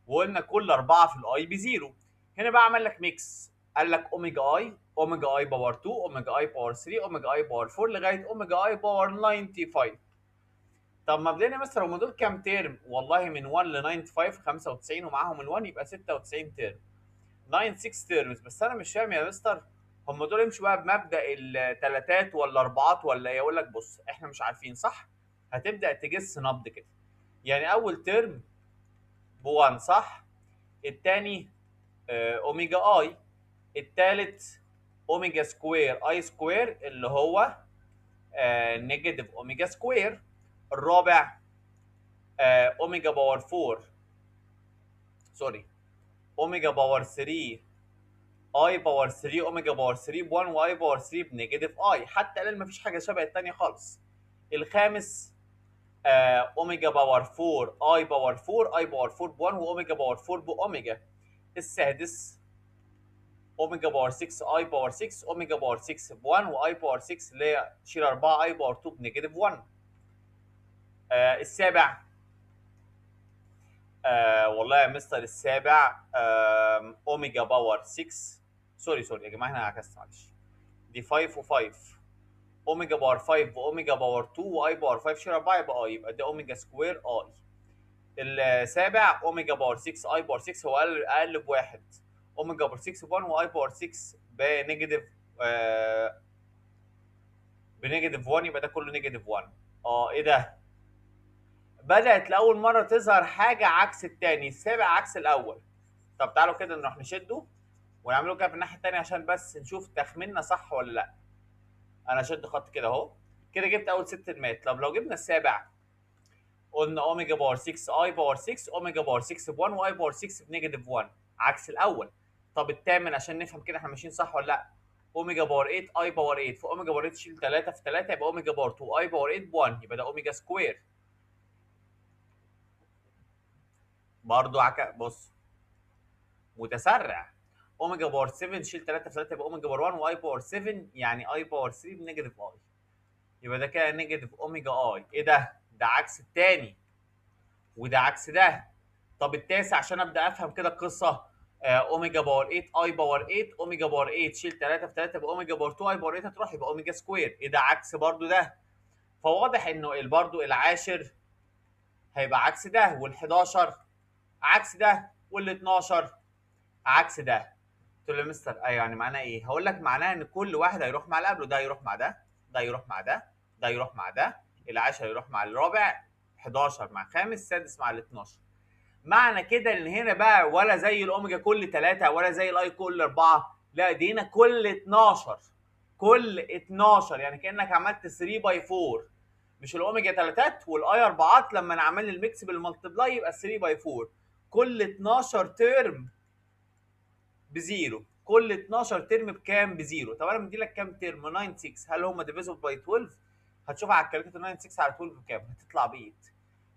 وقلنا كل 4 في الاي بزيرو. هنا بقى عمل لك ميكس، قال لك اوميجا اي باور 2 اوميجا اي باور 3 اوميجا اي باور 4 لغايه اوميجا اي باور 95. طب مبدئيا يا مستر هم دول كام ترم؟ والله من 1 ل 95 95 ومعاهم ال 1 يبقى 96 ترم، 96 تيرمز. بس انا مش فاهم يا مستر، هم دول يمشوا بقى بمبدا الثلاثات ولا اربعات ولا ايه؟ اقول لك بص، احنا مش عارفين صح؟ هتبدا تجس نبض كده. يعني اول ترم ب 1 صح؟ الثاني اوميجا اي، الثالث اوميجا سكوير اي سكوير اللي هو نيجاتيف اوميجا سكوير، الرابع اوميجا باور 4 سوري اوميجا باور 3 اي باور 3 اوميجا باور 3 ب 1 واي باور 3 بنيجاتيف اي، حتى الان مفيش حاجه شبه الثانيه خالص. الخامس اوميجا باور 4 اي باور 4 اي باور 4 ب 1 واوميجا باور 4 باوميجا. السادس اوميجا باور 6 اي باور 6 اوميجا باور 6 ب 1 واي باور 6 اللي هي شيل 4 اي باور 2 بنيجاتيف 1. السابع والله يا مستر السابع اوميجا باور 6 سوري يا جماعه احنا عكست معلش، دي 5 و5 اوميجا باور 5 واوميجا باور 2 واي باور 5 شيل 4 يبقى ده اوميجا سكوير اي. السابع اوميجا باور 6 اي باور 6 هو اقل بواحد، اوميجا باور 6 ب 1 واي باور 6 بنيجاتيف بنيجاتيف 1 يبقى ده كله نيجاتيف 1. ايه ده؟ بدأت لأول مرة تظهر حاجة عكس التاني، السابع عكس الأول. طب تعالوا كده نروح نشده ونعمله كده في الناحية التانية عشان بس نشوف تخميننا صح ولا لأ. أنا شد خط كده أهو، كده جبت أول 6 ترمات. طب لو جبنا السابع، قلنا أوميجا باور 6 أي باور 6 أوميجا باور 6 ب 1 وأي باور 6 بنيجاتيف 1 عكس الأول. طب الثامن عشان نفهم كده احنا ماشيين صح ولا لأ، اوميجا باور 8 اي باور 8 في اوميجا باور 8 تشيل 3 في 3 يبقى اوميجا باور 2 اي باور 8 ب 1 يبقى ده اوميجا سكوير. برضه بص متسرع، اوميجا باور 7 شيل 3 في 3 يبقى اوميجا باور 1 واي باور 7 يعني اي باور 3 بنيجاتيف اي، يبقى ده كده نيجاتيف اوميجا اي. ايه ده؟ ده عكس الثاني وده عكس ده. طب التاسع عشان ابدا افهم كده القصه، اوميجا باور 8 اي باور 8 اوميجا باور 8 شيل 3 في 3 يبقى اوميجا باور 2 اي باور 8 هتروح يبقى اوميجا سكوير. ايه ده؟ عكس برضو ده. فواضح انه برضو العاشر هيبقى عكس ده، وال11 عكس ده، وال12 عكس ده. قلت له يا مستر ايوه يعني معناه ايه؟ هقول لك معناها ان كل واحد هيروح مع اللي قبله، ده يروح مع ده، ده يروح مع ده، ده يروح مع ده، العاشر يروح مع الرابع، 11 مع خامس، سادس مع ال12. معنى كده ان هنا بقى ولا زي الاوميجا كل 3 ولا زي الاي كل 4، لا دي هنا كل 12. كل 12 يعني كانك عملت 3 باي 4، مش الاوميجا 3 والاي 4 لما نعمل الميكس بالمالتبلاي يبقى 3 باي 4. كل 12 ترم بزيرو، كل 12 ترم بكام؟ بزيرو. طب انا مدي لك كام ترم؟ 96. هل هم ديفيزبل باي 12؟ هتشوفها على الكالكوليتر 96 على 12 بكام؟ هتطلع ب 8.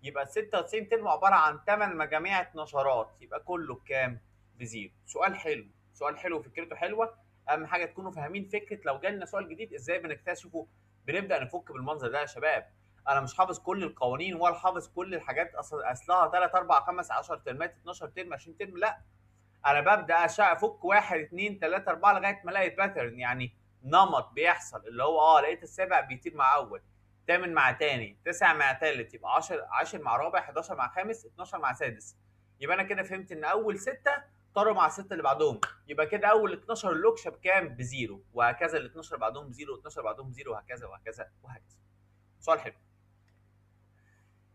يبقى 96 ترم عباره عن 8 مجاميع اتناشرات، يبقى كله بكام؟ بزيرو. سؤال حلو، سؤال حلو وفكرته حلوه. اهم حاجه تكونوا فاهمين فكره لو جالنا سؤال جديد ازاي بنكتشفه. بنبدا نفك بالمنظر ده يا شباب. انا مش حافظ كل القوانين ولا حافظ كل الحاجات، اصلها 3 4 5 10 ترمات 12 ترم 20 ترم، لا. انا ببدا افك 1 2 3 4 لغايه ما الاقي باترن، يعني نمط بيحصل، اللي هو لقيت السابع بيطير مع اول، تامن مع تاني، تسع مع تالت، يبقى 10 مع رابع، 11 مع خامس، 12 مع سادس. يبقى انا كده فهمت ان اول سته طاروا مع السته اللي بعدهم، يبقى كده اول 12 لوكشه بكام؟ بزيرو، وهكذا ال 12 بعدهم بزيرو، 12 بعدهم بزيرو، وهكذا وهكذا وهكذا. سؤال حلو.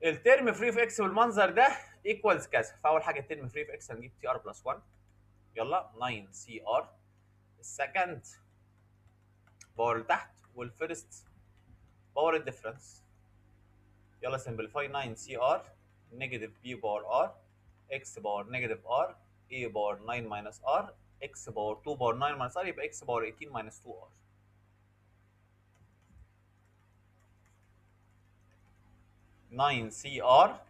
الترم فري في اكس بالمنظر ده ايكوالز كذا. فاول حاجه الترم فري في اكس هنجيب تي ار بلس 1. يلا 9 سي ار. السكند باور لتحت، والفيرست باور الديفرنس. يلا سمبليفاي 9 سي ار نيجاتيف بي باور ار اكس باور نيجاتيف ار اي باور 9 ماينس ار اكس باور 2 باور 9 ماينس ار، يبقى اكس باور 18 ماينس 2 ار. 9 سي ار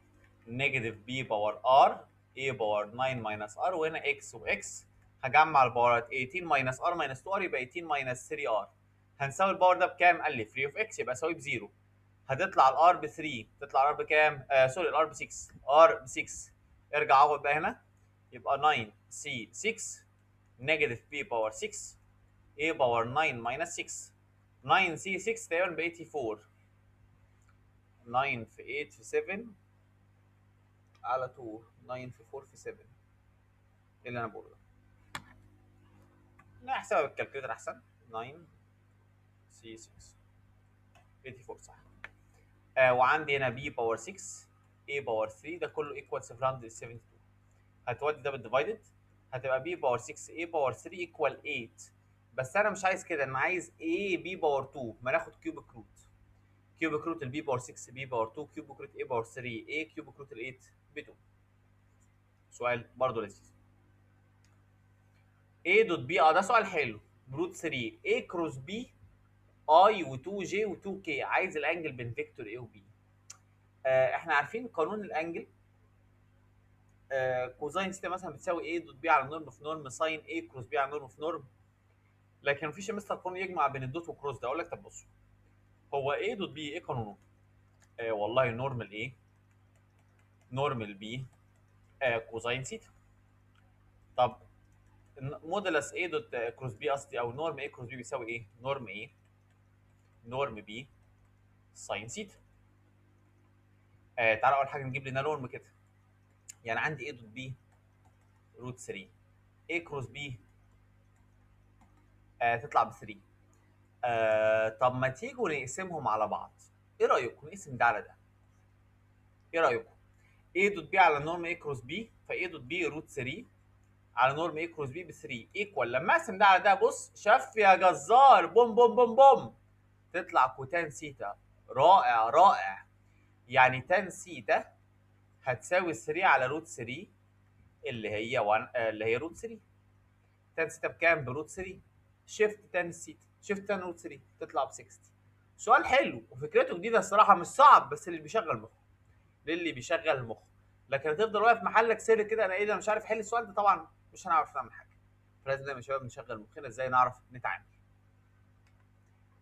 نيجاتيف بي باور ار اي باور 9 ماينس ار، وهنا اكس واكس هجمع الباورات 18 ماينس ار ماينس 2 ار، يبقى 18 ماينس 3 ار. هنساوي الباور ده بكام؟ قال لي فري اوف اكس، يبقى اساوي بزيرو. هتطلع الار ب 3، تطلع الار بكام؟ سوري الار ب 6، ار ب 6. ارجع عوض بقى هنا، يبقى 9 سي 6 نيجاتيف بي باور 6 اي باور 9 ماينس 6. 9 سي 6 تقريبا ب 84. 9 في 8 في 7 على 2. 9 في 4 في 7. ايه اللي انا بقوله ده؟ نحسبها بالكالكوليتر احسن. 9 سي 6 84 صح. وعندي هنا بي باور 6 اي باور 3، ده كله ايكوال 772. هتودي ده بالديفايدد، هتبقى بي باور 6 اي باور 3 ايكوال 8. بس انا مش عايز كده، انا عايز اي بي باور 2. ما ناخد كيوبيك روت. كيوبيك روت البي باور 6 بي باور 2، كيوبيك روت اي باور 3 اي، كيوبيك روت ال 8 ب 2. سؤال برضه لذيذ. اي دوت بي، ده سؤال حلو. روت 3 اي كروس بي اي و2 جي و2 كي، عايز الانجل بين فيكتور اي وبي. احنا عارفين قانون الانجل. كوزاين ثيتا مثلا بتساوي اي دوت بي على نورم في نورم ساين اي كروس بي على نورم في نورم. لكن مفيش مستر قانون يجمع بين الدوت والكروس ده. اقول لك طب بصوا، هو ايه دوت بي ايه قانونه؟ والله نورمال ايه نورمال بي كوزاين ثيتا. طب مودولس ايه دوت كروس بي قصدي، او نورم ايه كروس بي بيساوي ايه؟ نورم ايه نورم بي ساين ثيتا. تعالى اول حاجه نجيب لنا نورم كده. يعني عندي ايه دوت بي روت 3 ايه كروس بي تطلع ب 3. طب ما تيجوا نقسمهم على بعض. ايه رايكم نقسم ده على ده؟ ايه رايكم؟ ايه دوت بي على نورم ايه كروس بي، فايه دوت بي روت 3 على نورم ايه كروس بي ب 3 ايكوال، لما اقسم ده على ده بص شف يا جزار، بوم بوم بوم بوم، تطلع كوتان سيتا. رائع رائع. يعني تان سيتا هتساوي 3 على روت 3 اللي هي 1 اللي هي روت 3. تان سيتا بكام؟ بروت 3. شيفت تان سيتا، شيفت تان روت 3 تطلع ب 60. سؤال حلو وفكرته جديده الصراحه، مش صعب، بس اللي بيشغل مخه، للي بيشغل مخه. لكن هتفضل واقف محلك سر كده، انا ايه ده مش عارف احل السؤال ده، طبعا مش هنعرف نعمل حاجه. فلازم دايما يا شباب نشغل مخنا ازاي نعرف نتعامل.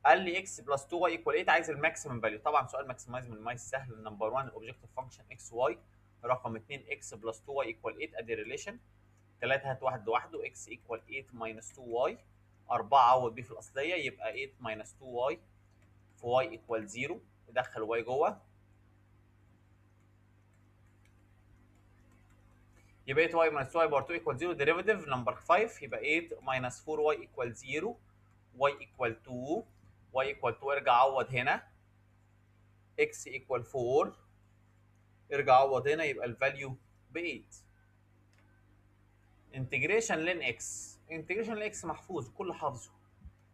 قال لي اكس بلس 2 واي ايكوال 8، عايز الماكسيمم فاليو. طبعا سؤال ماكسمايز من مايس سهل. نمبر 1 الاوبجكتيف فانكشن اكس واي. رقم 2 اكس بلس 2 واي ايكوال 8، ادي ريليشن. 3 هات واحد لوحده، اكس ايكوال 8 ماينس 2 واي. 4 عوض بيه في الاصليه يبقى 8 ماينس 2 واي في واي ايكوال 0. ندخل واي جوه يبقى 8 واي ماينس 2 واي باور 2 ايكوال 0. ديريفيتيف نمبر 5 يبقى 8 ماينس 4 واي ايكوال 0. واي ايكوال 2. واي ايكوال 2 ارجع عوض هنا. اكس ايكوال 4 ارجع عوض هنا يبقى الفاليو ب 8. انتجريشن لين اكس. انتجريشن لين اكس محفوظ كل حافظه.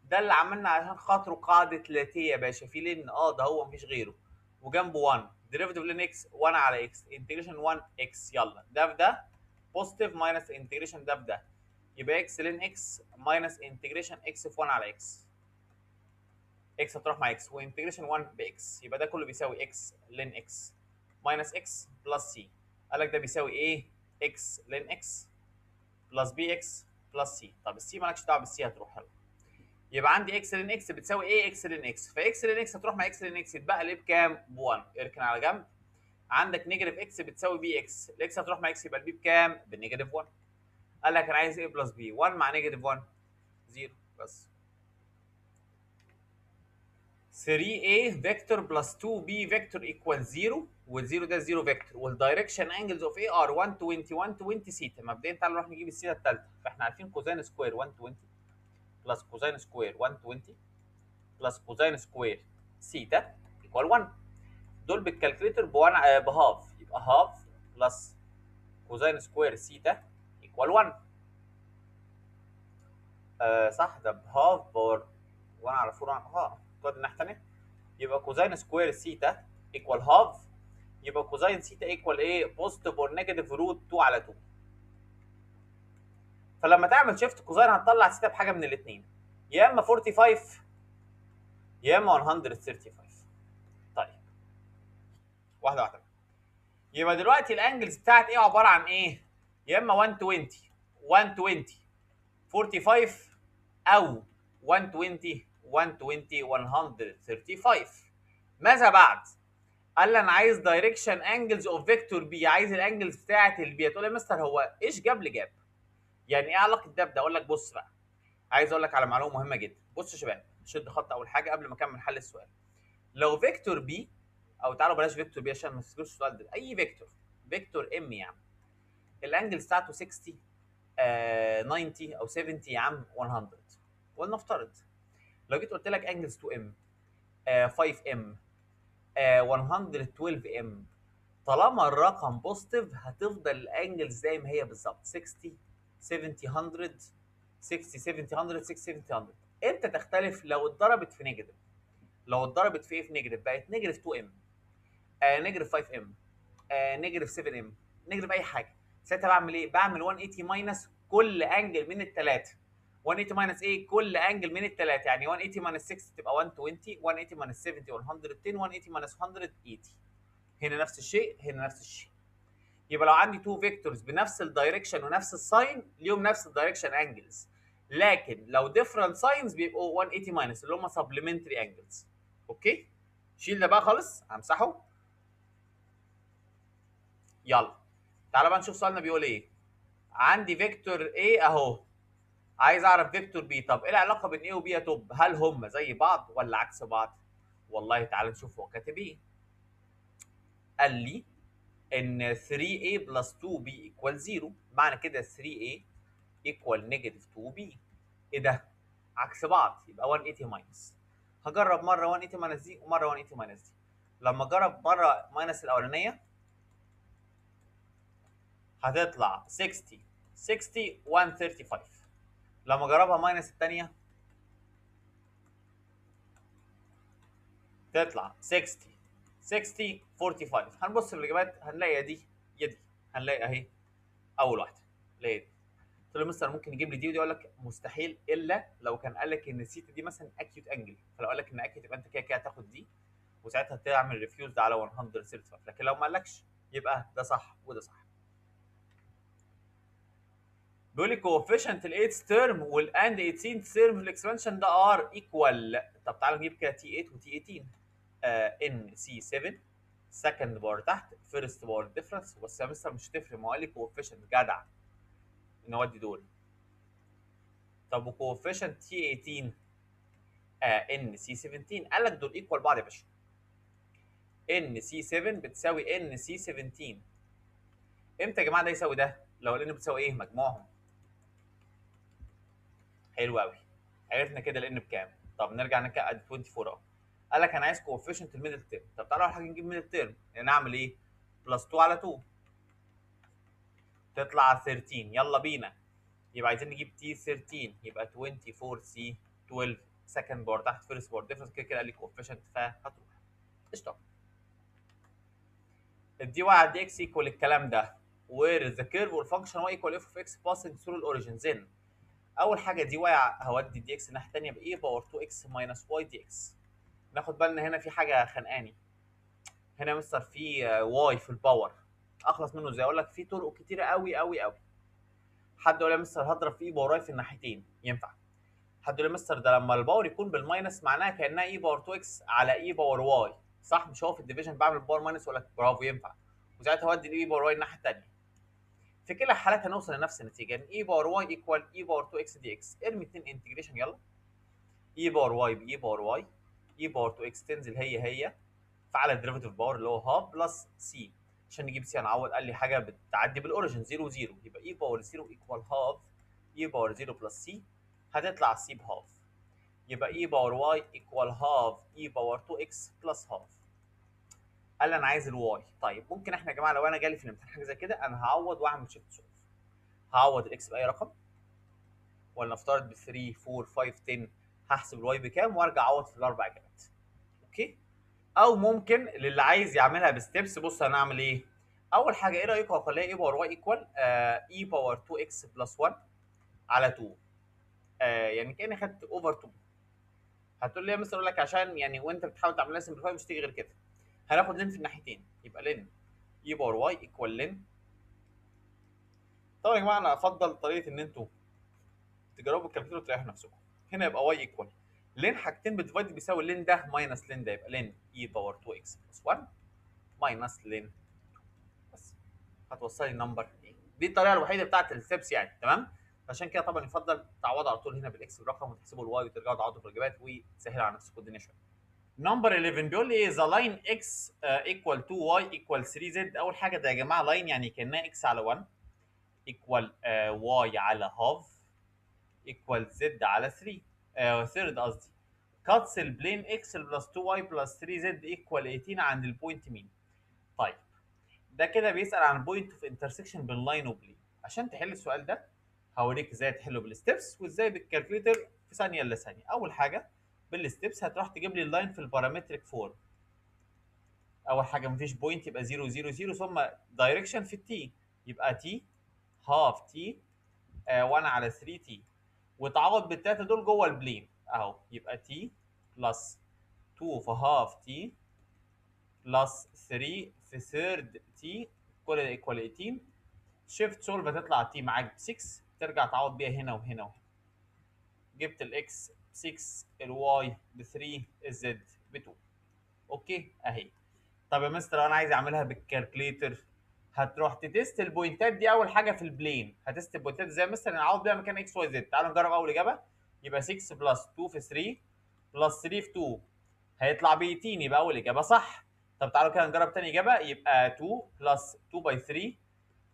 ده اللي عملنا عشان خاطره قاعده لاتيه يا باشا. في لين ده هو مفيش غيره، وجنبه 1. ديريفيتيف لين اكس 1 على اكس، انتجريشن 1 اكس. يلا ده في ده بوزيتيف ماينس انتجريشن ده في ده، يبقى اكس لين اكس ماينس انتجريشن اكس في 1 على اكس. اكس هتروح مع اكس، وانتجريشن 1 باكس، يبقى ده كله بيساوي اكس لين اكس ماينس اكس بلس سي. قال لك ده بيساوي ايه؟ اكس لين اكس بلس بي اكس بلس سي. طب السي مالكش دعوه بالسي، هتروح يلا. يبقى عندي اكس لين اكس بتساوي ايه؟ اكس لين اكس، فاكس لين اكس هتروح مع اكس لين اكس، يتبقى ليه بكام؟ ب 1. اركن على جنب. عندك نيجاتيف اكس بتساوي بي اكس، الاكس هتروح مع اكس، يبقى البي بكام؟ بالنيجاتيف 1. قال لك انا عايز ايه بلس بي؟ 1 مع نيجاتيف 1 0 بس. 3a فيكتور بلس 2b فيكتور ايكوال 0، وال0 ده 0 فيكتور، والدايركشن انجلز اوف a ار 120 120 سيتا. مبدئيا تعالوا نروح نجيب السيتا الثالثه. فاحنا عارفين كوزين سكوير 120 بلس كوزين سكوير 120 بلس كوزين سكوير سيتا ايكوال 1. دول بالكالكوليتر بهاف، يبقى هاف بلس كوزين سكوير سيتا ايكوال 1. صح، ده بهاف باور 1 على 4 تقعد الناحيه الثانيه. يبقى كوزين سكوير سيتا ايكوال هاف، يبقى كوزين سيتا ايكوال ايه؟ بوزيتيف اور نيجاتيف روت 2 على 2. فلما تعمل شيفت كوزين هتطلع سيتا بحاجه من الاثنين، يا اما 45 يا اما 135. طيب واحده واحده. يبقى دلوقتي الانجلز بتاعت ايه عباره عن ايه؟ يا اما 120 120 45 او 120 120 135. ماذا بعد؟ قال لي انا عايز دايركشن انجلز اوف فيكتور بي، عايز الانجلز بتاعت البي. تقول لي يا مستر هو ايش جاب لي جاب؟ يعني ايه علاقه ده بده؟ اقول لك بص بقى، عايز اقول لك على معلومه مهمه جدا. بص يا شباب، شد خط اول حاجه قبل ما اكمل حل السؤال. لو فيكتور بي، او تعالوا بلاش فيكتور بي عشان ما تسكتوش السؤال ده، اي فيكتور، فيكتور ام يعني، الانجلز بتاعته 60 90 او 70 يا عم 100. ولنفترض لو جيت قلت لك انجلز 2 ام 5 ام 112 ام، طالما الرقم بوزيتيف هتفضل الانجلز زي ما هي بالظبط 60 70 100 60 70 100 60 70 100. امتى تختلف؟ لو اتضربت في نيجاتيف. لو اتضربت في ايه؟ في نيجاتيف، بقت نيجاتيف 2 ام نيجاتيف 5 ام نيجاتيف 7 ام نيجاتيف اي حاجه. ساعتها بعمل ايه؟ بعمل 180 ماينس كل انجل من الثلاثه. 180 ماينس ايه؟ كل انجل من الثلاثه، يعني 180 ماينس 6 تبقى 120، 180 ماينس 70 110، 180 ماينس 180. هنا نفس الشيء، هنا نفس الشيء. يبقى لو عندي تو فيكتورز بنفس الدايركشن ونفس الساين ليهم نفس الدايركشن انجلز، لكن لو ديفرنت ساينز بيبقوا 180 ماينس اللي هم سبلمنتري انجلز. اوكي، شيل ده بقى خالص، همسحه. يلا تعالى بقى نشوف سؤالنا بيقول ايه. عندي فيكتور A اهو، عايز اعرف فيكتور B. طب ايه العلاقه بين A و B يا توب؟ هل هم زي بعض ولا عكس بعض؟ والله تعالى نشوف هو كاتب ايه. قال لي ان 3A بلس 2B ايكوال 0، معنى كده 3A ايكوال نيجاتيف 2B. ايه ده؟ عكس بعض، يبقى 180 ماينس. هجرب مره 180 ماينس دي ومره 180 ماينس دي. لما اجرب مره ماينس الاولانيه هتطلع 60 60 135. لما اجربها ماينس الثانيه تطلع 60 60 45. هنبص في الاجابات هنلاقي يا دي يا دي. هنلاقي اهي اول واحده، ليه دي. قلت له مستر ممكن يجيب لي دي ودي، اقول لك مستحيل الا لو كان قال لك ان السيتا دي مثلا اكيوت انجل. فلو قال لك ان اكيوت يبقى انت كده كده هتاخد دي، وساعتها تعمل ريفيوز على 135. لكن لو ما قالكش يبقى ده صح وده صح. بيقول لي كوفيشنت ال 8 تيرم والاند 18 تيرم في الاكسبانشن ده ار ايكوال. طب تعالوا نجيب كده تي 8 وتي 18. ان سي 7 سكند بار تحت فيرست بار ديفرنس. بس يا مستر مش هتفرق، ما هو قال لي كوفيشنت جدع نودي دول. طب وكوفيشنت تي 18 ان سي 17 قال لك دول ايكوال بعض يا باشا. ان سي 7 بتساوي ان سي 17. امتى يا جماعه ده يساوي ده؟ لو الان بتساوي ايه؟ مجموعهم. حلو قوي، عرفنا كده الان بكام. طب نرجع نكقد 24 اهو. قال لك انا عايز كوفيشنت الميدل تيرم. طب تعالوا اول حاجه نجيب ميدل تيرم، يعني نعمل ايه؟ بلس 2 على 2 تطلع 13. يلا بينا. يبقى عايزين نجيب تي 13، يبقى 24 سي 12 سكند بار تحت فيرست بار ديفرنس. كده كده قال لي كوفيشنت فهتروح قشطه. الدي واي على دي اكس ايكوال الكلام ده، وير ذا كيرف والفانكشن واي ايكوال اف اوف اكس باسنج ثرو الاوريجن. زين اول حاجه دي واي هودي دي اكس الناحيه الثانيه بايه؟ باور 2 اكس ماينس واي دي اكس. ناخد بالنا هنا في حاجه خانقاني. هنا مستر في واي في الباور، اخلص منه ازاي؟ اقول لك في طرق كتيره قوي قوي قوي. حد يقول لي يا مستر هضرب في اي باور واي في الناحيتين، ينفع. حد يقول لي مستر ده لما الباور يكون بالماينس معناها كانها اي باور 2 اكس على اي باور واي، صح؟ مش هو في الديفيجن بعمل باور ماينس؟ ولا برافو، ينفع. وساعتها اودي الاي باور واي الناحيه الثانيه. في كلا الحالات هنوصل لنفس النتيجه، ان اي باور واي ايكوال اي باور 2 اكس دي اكس. ارمي 2 انتجريشن يلا. اي باور واي باي باور واي، اي باور 2 اكس تنزل هي فعلى الديريفيتيف باور اللي هو هاف بلس سي. عشان نجيب سي هنعوض، قال لي حاجه بتعدي بالاوريجن 0 0، يبقى اي باور 0 ايكوال هاف اي باور 0 بلس سي، هتطلع سي بهاف. يبقى اي باور واي ايكوال هاف اي باور 2 اكس بلس هاف. قال لي انا عايز الواي. طيب ممكن احنا يا جماعه لو انا جالي في الامتحان حاجه زي كده، انا هعوض واعمل شيفت سولف. هعوض الاكس باي رقم، ولا نفترض ب 3 4 5 10، هحسب الواي بكام وارجع اعوض في الاربع اجابات. اوكي. او ممكن للي عايز يعملها بستبس، بص هنعمل ايه. اول حاجه ايه رايكم اخليها اي باور واي ايكوال اي باور 2 اكس بلس 1 على 2. يعني كاني خدت اوفر 2. هتقول لي يا مستر، اقول لك عشان يعني وانت بتحاول تعملها سمبليفاي مش تيجي غير كده. هناخد لين في الناحيتين، يبقى لين اي باور واي ايكوال لين. طبعا يا جماعه انا افضل طريقه ان انتوا تجربوا الكالكوليتر وتريحوا نفسكم. هنا يبقى واي ايكوال لين حاجتين بتفايد بيساوي لين ده ماينس لين ده، يبقى لين اي باور 2 اكس بلس 1 ماينس لين. بس هتوصلي النمبر ايه. دي الطريقه الوحيده بتاعت الستبس يعني، تمام. عشان كده طبعا يفضل تعوضوا على طول هنا بالاكس بالرقم، وتحسبوا الواي وترجعوا تعوضوا في الاجابات وتسهلوا على نفسكم الدنيا شويه. نمبر 11 بيقول لي ايه ذا لاين اكس ايكوال 2 واي ايكوال 3 زد. اول حاجه ده يا جماعه لاين يعني كانها اكس على 1 ايكوال واي على هاف ايكوال زد على 3 ثيرد قصدي. كاتس البلين اكس بلس 2 واي بلس 3 زد ايكوال 18 عند البوينت مين. طيب ده كده بيسال عن بوينت اوف انترسكشن بين لاين وبلين. عشان تحل السؤال ده هوريك ازاي تحله بالستبس وازاي بالكالكوليتر في ثانيه الا ثانيه. اول حاجه بالستبس هتروح تجيب لي اللاين في البارامتريك فورم. اول حاجه مفيش بوينت يبقى 0 0 0 ثم دايركشن في التي، يبقى تي هاف تي 1 على 3 تي، وتعوض بالتلاته دول جوه البلين اهو، يبقى تي بلس 2 في هاف تي بلس 3 في ثيرد تي كل ده ايكوال 18. شيفت سولف هتطلع تي معاك ب 6، ترجع تعوض بيها هنا وهنا وهنا. جبت الاكس ب 6، الواي ب 3، الزد ب 2. اوكي اهي. طب يا مستر انا عايز اعملها بالكالكليتر. هتروح تتست البوينتات دي اول حاجه في البلين. هتست البوينتات زي مثلا نعوض بيها مكان اكس واي زد. تعالوا نجرب اول اجابه. يبقى 6 بلس 2 في 3 بلس 3 في 2 هيطلع ب 18، يبقى اول اجابه صح. طب تعالوا كده نجرب تاني اجابه. يبقى 2 بلس 2 باي 3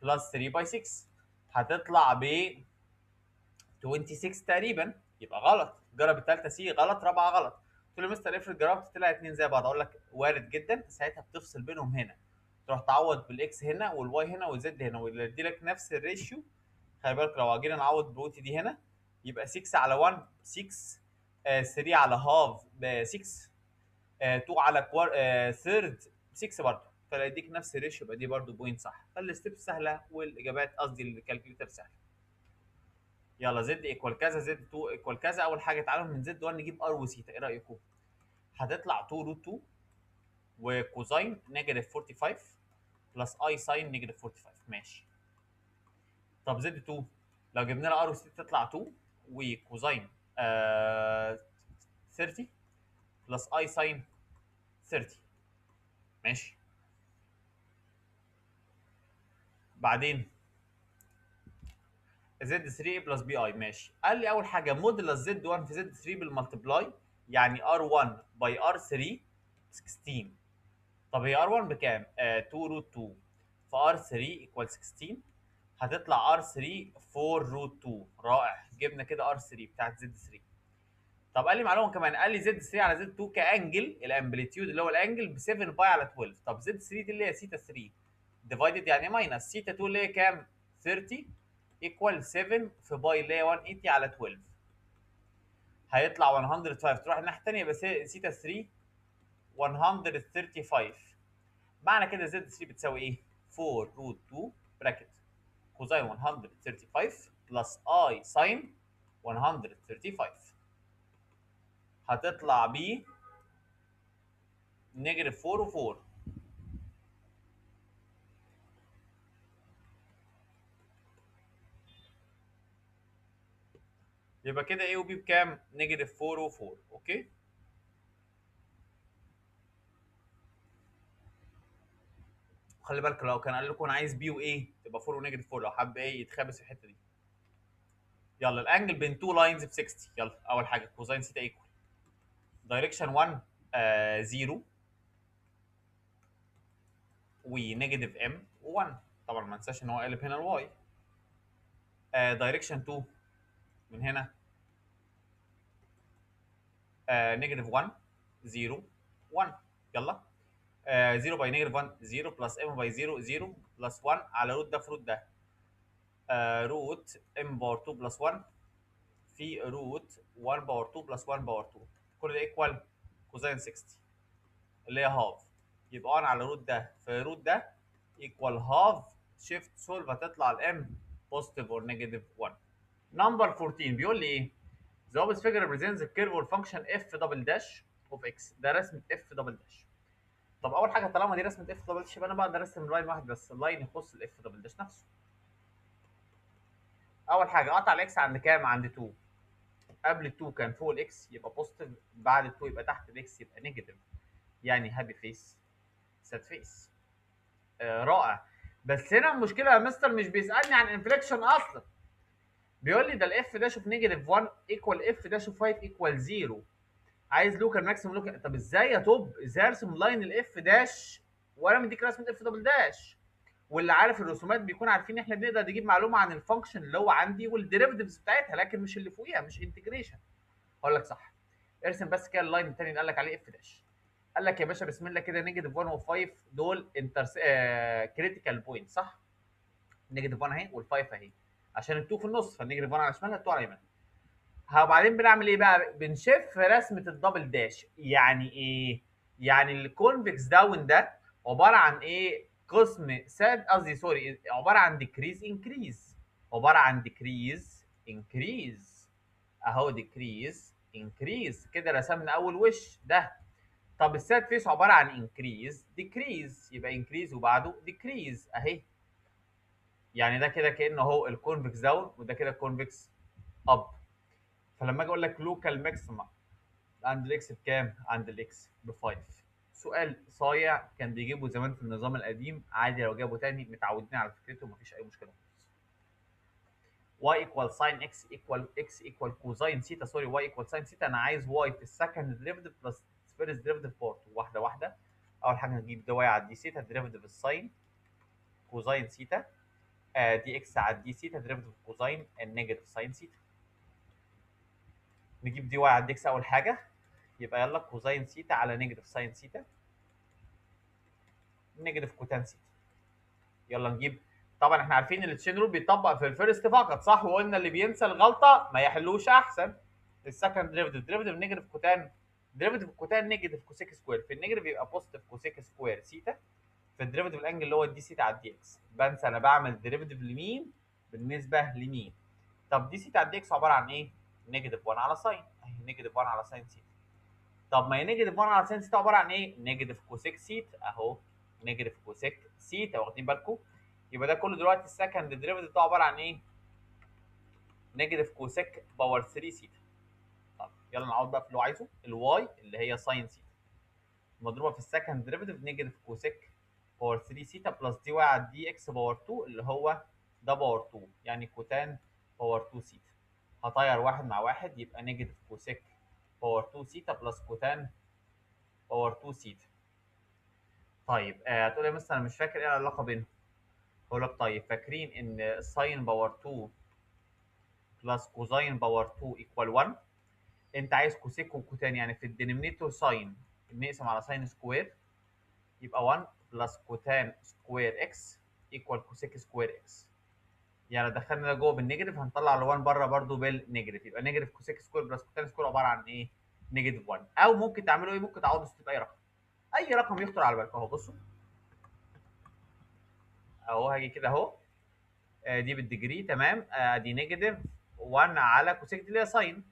بلس 3 باي 6 هتطلع ب 26 تقريبا، يبقى غلط. جرب الثالثه سي غلط، رابعه غلط. قلت له مستر افرض جربت طلع اتنين زي بعض. اقول لك وارد جدا، ساعتها بتفصل بينهم هنا، تروح تعوض بالاكس هنا والواي هنا والزد هنا ويدي لك نفس الريشيو. خلي بالك لو جينا نعوض بروتي دي هنا يبقى 6 على 1 6 3 على هاف ب 6 2 على كوار ثيرد 6 برضه، فيديك نفس الريشيو، يبقى دي برضه بوينت صح. فالستيب سهله والاجابات قصدي الكالكوليتر سهل. يلا زد ايكوال كذا، زد 2 ايكوال كذا. اول حاجه تعالوا من زد 1 نجيب ار وسيتا، ايه رايكم؟ هتطلع 2 روت 2 وكوزاين نيجاتيف 45 بلس اي ساين نيجاتيف 45. ماشي. طب زد 2 لو جبنا لها ار وسيتا تطلع 2 وكوزاين 30 بلس اي ساين 30. ماشي. بعدين زد 3 بلس بي اي. ماشي. قال لي اول حاجه موديلس زد 1 في زد 3 بالملتبلاي، يعني ار 1 باي ار 3 16. طب هي ار 1 بكام؟ 2 روت 2 ف ار 3 ايكوال 16، هتطلع ار 3 4 روت 2. رائع، جبنا كده ار 3 بتاعت زد 3. طب قال لي معلومه كمان، قال لي زد 3 على زد 2 كانجل الامبليتيود اللي هو الانجل ب 7 باي على 12. طب زد 3 دي اللي هي سيتا 3 ديفايدد يعني ماينس سيتا 2 اللي هي كام؟ 30 ايكوال 7 في باي اللي هي 180 على 12، هيطلع 105. تروح الناحيه الثانيه يبقى سيتا 3 135. معنى كده زد 3 بتساوي ايه؟ 4 روت 2 براكت كوزين 135 بلس اي ساين 135، هتطلع ب نيجاتيف 4 و4. يبقى كده A وB بكام؟ نيجاتيف 4 و4. اوكي. خلي بالك لو كان قال لكم انا عايز B وA تبقى 4 ونيجاتيف 4، لو حب ايه يتخابس في الحته دي. يلا الانجل بين تو لاينز ب 60. يلا اول حاجه كوزين سيتا ايكوال دايركشن 1 0 ونيجاتيف ام 1. طبعا ما ننساش ان هو قلب هنا الواي. دايركشن 2 من هنا نيجاتيف 1 0 1. يلا 0 باي نيجاتيف 1 0 بلس ام باي 0 0 بلس 1 على روت ده في روت ده روت ام باور 2 بلس 1 في روت 1 باور 2 بلس 1 باور 2. كل ده ايكوال كوزين 60 اللي هي هاف. يبقى 1 على روت ده في روت ده ايكوال هاف. شيفت سولف هتطلع الام بوزيتيف اور نيجاتيف 1. نمبر 14 بيقول لي ايه؟ The opposite figure represents the curve or function f double dash of x. ده رسمه f double dash. طب اول حاجه طالما دي رسمه f double dash يبقى انا بقدر ارسم لاين واحد بس، اللاين يخص ال f double dash نفسه. اول حاجه اقطع الاكس عند كام؟ عند 2. قبل ال 2 كان فوق الاكس يبقى بوزيتيف، بعد ال 2 يبقى تحت الاكس يبقى نيجاتيف. يعني هابي فيس ساد فيس. رائع. بس هنا المشكله يا مستر مش بيسالني عن انفليكشن اصلا، بيقول لي ده الاف داش اوف نيجاتيف 1 ايكوال اف داش اوف 5 ايكوال 0. عايز لوكال ماكسيمم لوكال. طب ازاي يا توب؟ ازاي ارسم لاين الاف داش وانا مديك رسمه اف دبل داش؟ واللي عارف الرسومات بيكون عارفين ان احنا بنقدر نجيب معلومه عن الفانكشن اللي هو عندي والديريفيتيفز بتاعتها، لكن مش اللي فوقيها، مش انتجريشن. هقول لك صح. ارسم بس كده اللاين الثاني اللي قال لك عليه اف داش. قال لك يا باشا بسم الله كده نيجاتيف 1 و5 دول كريتيكال بوينت صح؟ نيجاتيف 1 اهي وال5 اهي، عشان ال2 في النص فالنيجاتيف 1 على شمالها ال2 على يمينها. وبعدين بنعمل ايه بقى؟ بنشف رسمه الدبل داش. يعني ايه؟ يعني الكونفكس داون ده عباره عن ايه؟ قسم ساد قصدي سوري، عباره عن ديكريز انكريز. عباره عن ديكريز انكريز اهو، ديكريز انكريز. كده رسمنا اول وش ده. طب الساد فيس عباره عن انكريز ديكريز، يبقى انكريز وبعده ديكريز اهي. يعني ده كده كانه اهو الكونفكس داون وده كده الكونفكس اب. فلما اجي اقول لك لوكال ماكسيما عند الاكس بكام؟ عند الاكس ب 5. سؤال صايع كان بيجيبه زمان في النظام القديم، عادي لو جابه تاني، متعودين على فكرته مفيش اي مشكله خالص. y equal sin x equal x equal cosine ثيتا سوري y equal sin ثيتا. انا عايز y في السكند ديريفيتيف بلس فيرست ديريفيتيف بارت واحده واحده. اول حاجه نجيب دي y على دي ثيتا ديريفيتيف الساين كوزين ثيتا دي اكس على دي ثيتا ديريفيتيف كوزين النيجاتيف ساين ثيتا. نجيب دي y على دي اكس اول حاجه، يبقى يلا كوزين ثيتا على نيجاتيف ساين ثيتا نيجاتيف كوتان ثيتا. يلا نجيب. طبعا احنا عارفين ان التشين رول بيطبق في الفيرست فقط صح، وقلنا اللي بينسى الغلطه ما يحلوش احسن. السكند ديريفيتيف نيجاتيف كوتان، ديريفيتيف كوتان نيجاتيف كوسيك سكوير، في النيجاتيف يبقى بوزيتيف كوسيك سكوير ثيتا في الديريفيتيف الانجل اللي هو الدي ثيتا على الدي اكس. بنسى انا بعمل ديريفيتيف لمين بالنسبه لمين. طب دي ثيتا على الدي اكس عباره عن ايه؟ نيجاتيف 1 على ساين اهي، نيجاتيف 1 على ساين ثيتا. طب ما هي نيجاتيف 1 على ساين ثيتا عباره عن ايه؟ نيجاتيف كوسيك ثيتا اهو، نيجاتيف كوسيك ثيتا. واخدين بالكم؟ يبقى ده كله دلوقتي السكند ديريفيتيف ده عباره عن ايه؟ نيجاتيف كوسيك باور 3 ثيتا. طب يلا نعوض بقى في اللي هو عايزه، الواي اللي هي ساين ثيتا مضروبه في السكند ديريفيتيف نيجاتيف كوسيك باور 3 ثيتا بلس دي واي على دي اكس باور 2 اللي هو ده باور 2 يعني كوتان باور 2 ثيتا. هطير واحد مع واحد يبقى نيجاتيف كوسيك باور 2 ثيتا بلس كوتان باور 2 ثيتا. طيب هتقول لي مثلا انا مش فاكر ايه العلاقه بينهم. اقول لك طيب فاكرين ان ساين باور 2 بلس كوزين باور 2 ايكوال 1. انت عايز كوسيك وكوتان، يعني في الدينومينيتور ساين نقسم على ساين سكوير يبقى 1 بلس كوتان سكوير اكس ايكوال كوسيك سكوير اكس. يعني دخلنا ده جوه بالنيجاتيف هنطلع ال1 بره برده بالنيجاتيف، يبقى نيجاتيف كوسيك سكوير بلس كوتان سكوير عباره عن ايه؟ نيجاتيف 1. او ممكن تعملوا ايه؟ ممكن تعوضوا باي رقم، اي رقم يخطر على بالك اهو. بصوا اهو هاجي كده اهو دي بالديجري تمام، دي نيجاتيف 1 على كوسيك دي اللي هي ساين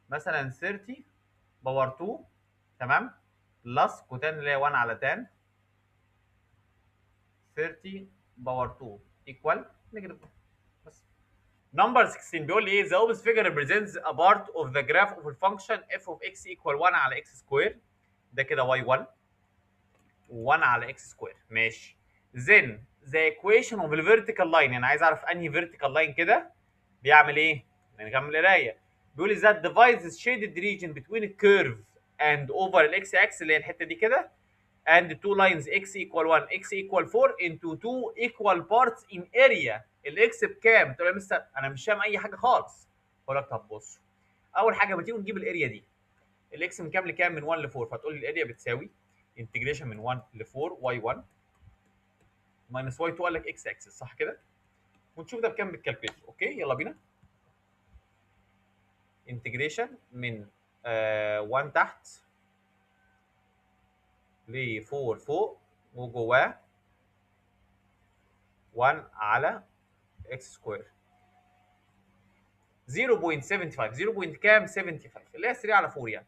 مثلا 30 باور 2 تمام بلس كوتان اللي هي 1 على تان 30 باور 2 ايكوال نيجاتيف. بس نمبر 16 بيقول لي ايه the opposite figure represents a part of the graph of a function f of x equal 1 على x square. ده كده y1 1 على x square ماشي. then the equation of the vertical line يعني عايز اعرف انهي vertical line كده بيعمل ايه؟ نكمل القرايه. بيقول لي that divides the shaded region between a curve and over الاكس اكس اللي هي الحته دي كده and two lines x equal 1 x equal 4 into two equal parts in area. الاكس بكام؟ تقول لي يا مستر انا مش فاهم اي حاجه خالص. اقول لك طب بص، اول حاجه ما تيجي نجيب الاريا دي. الاكس من كام لكام؟ من 1 ل 4، فتقول لي الاريا بتساوي انتجريشن من 1 ل 4 y1 minus y2 قال لك x اكسس صح كده؟ ونشوف ده بكام بالكالكوليتر. اوكي يلا بينا. انتجريشن من 1 تحت ل 4 فوق وجواه 1 على اكس سكوير 0.75 0. كام 75 اللي هي 3 على 4 يعني.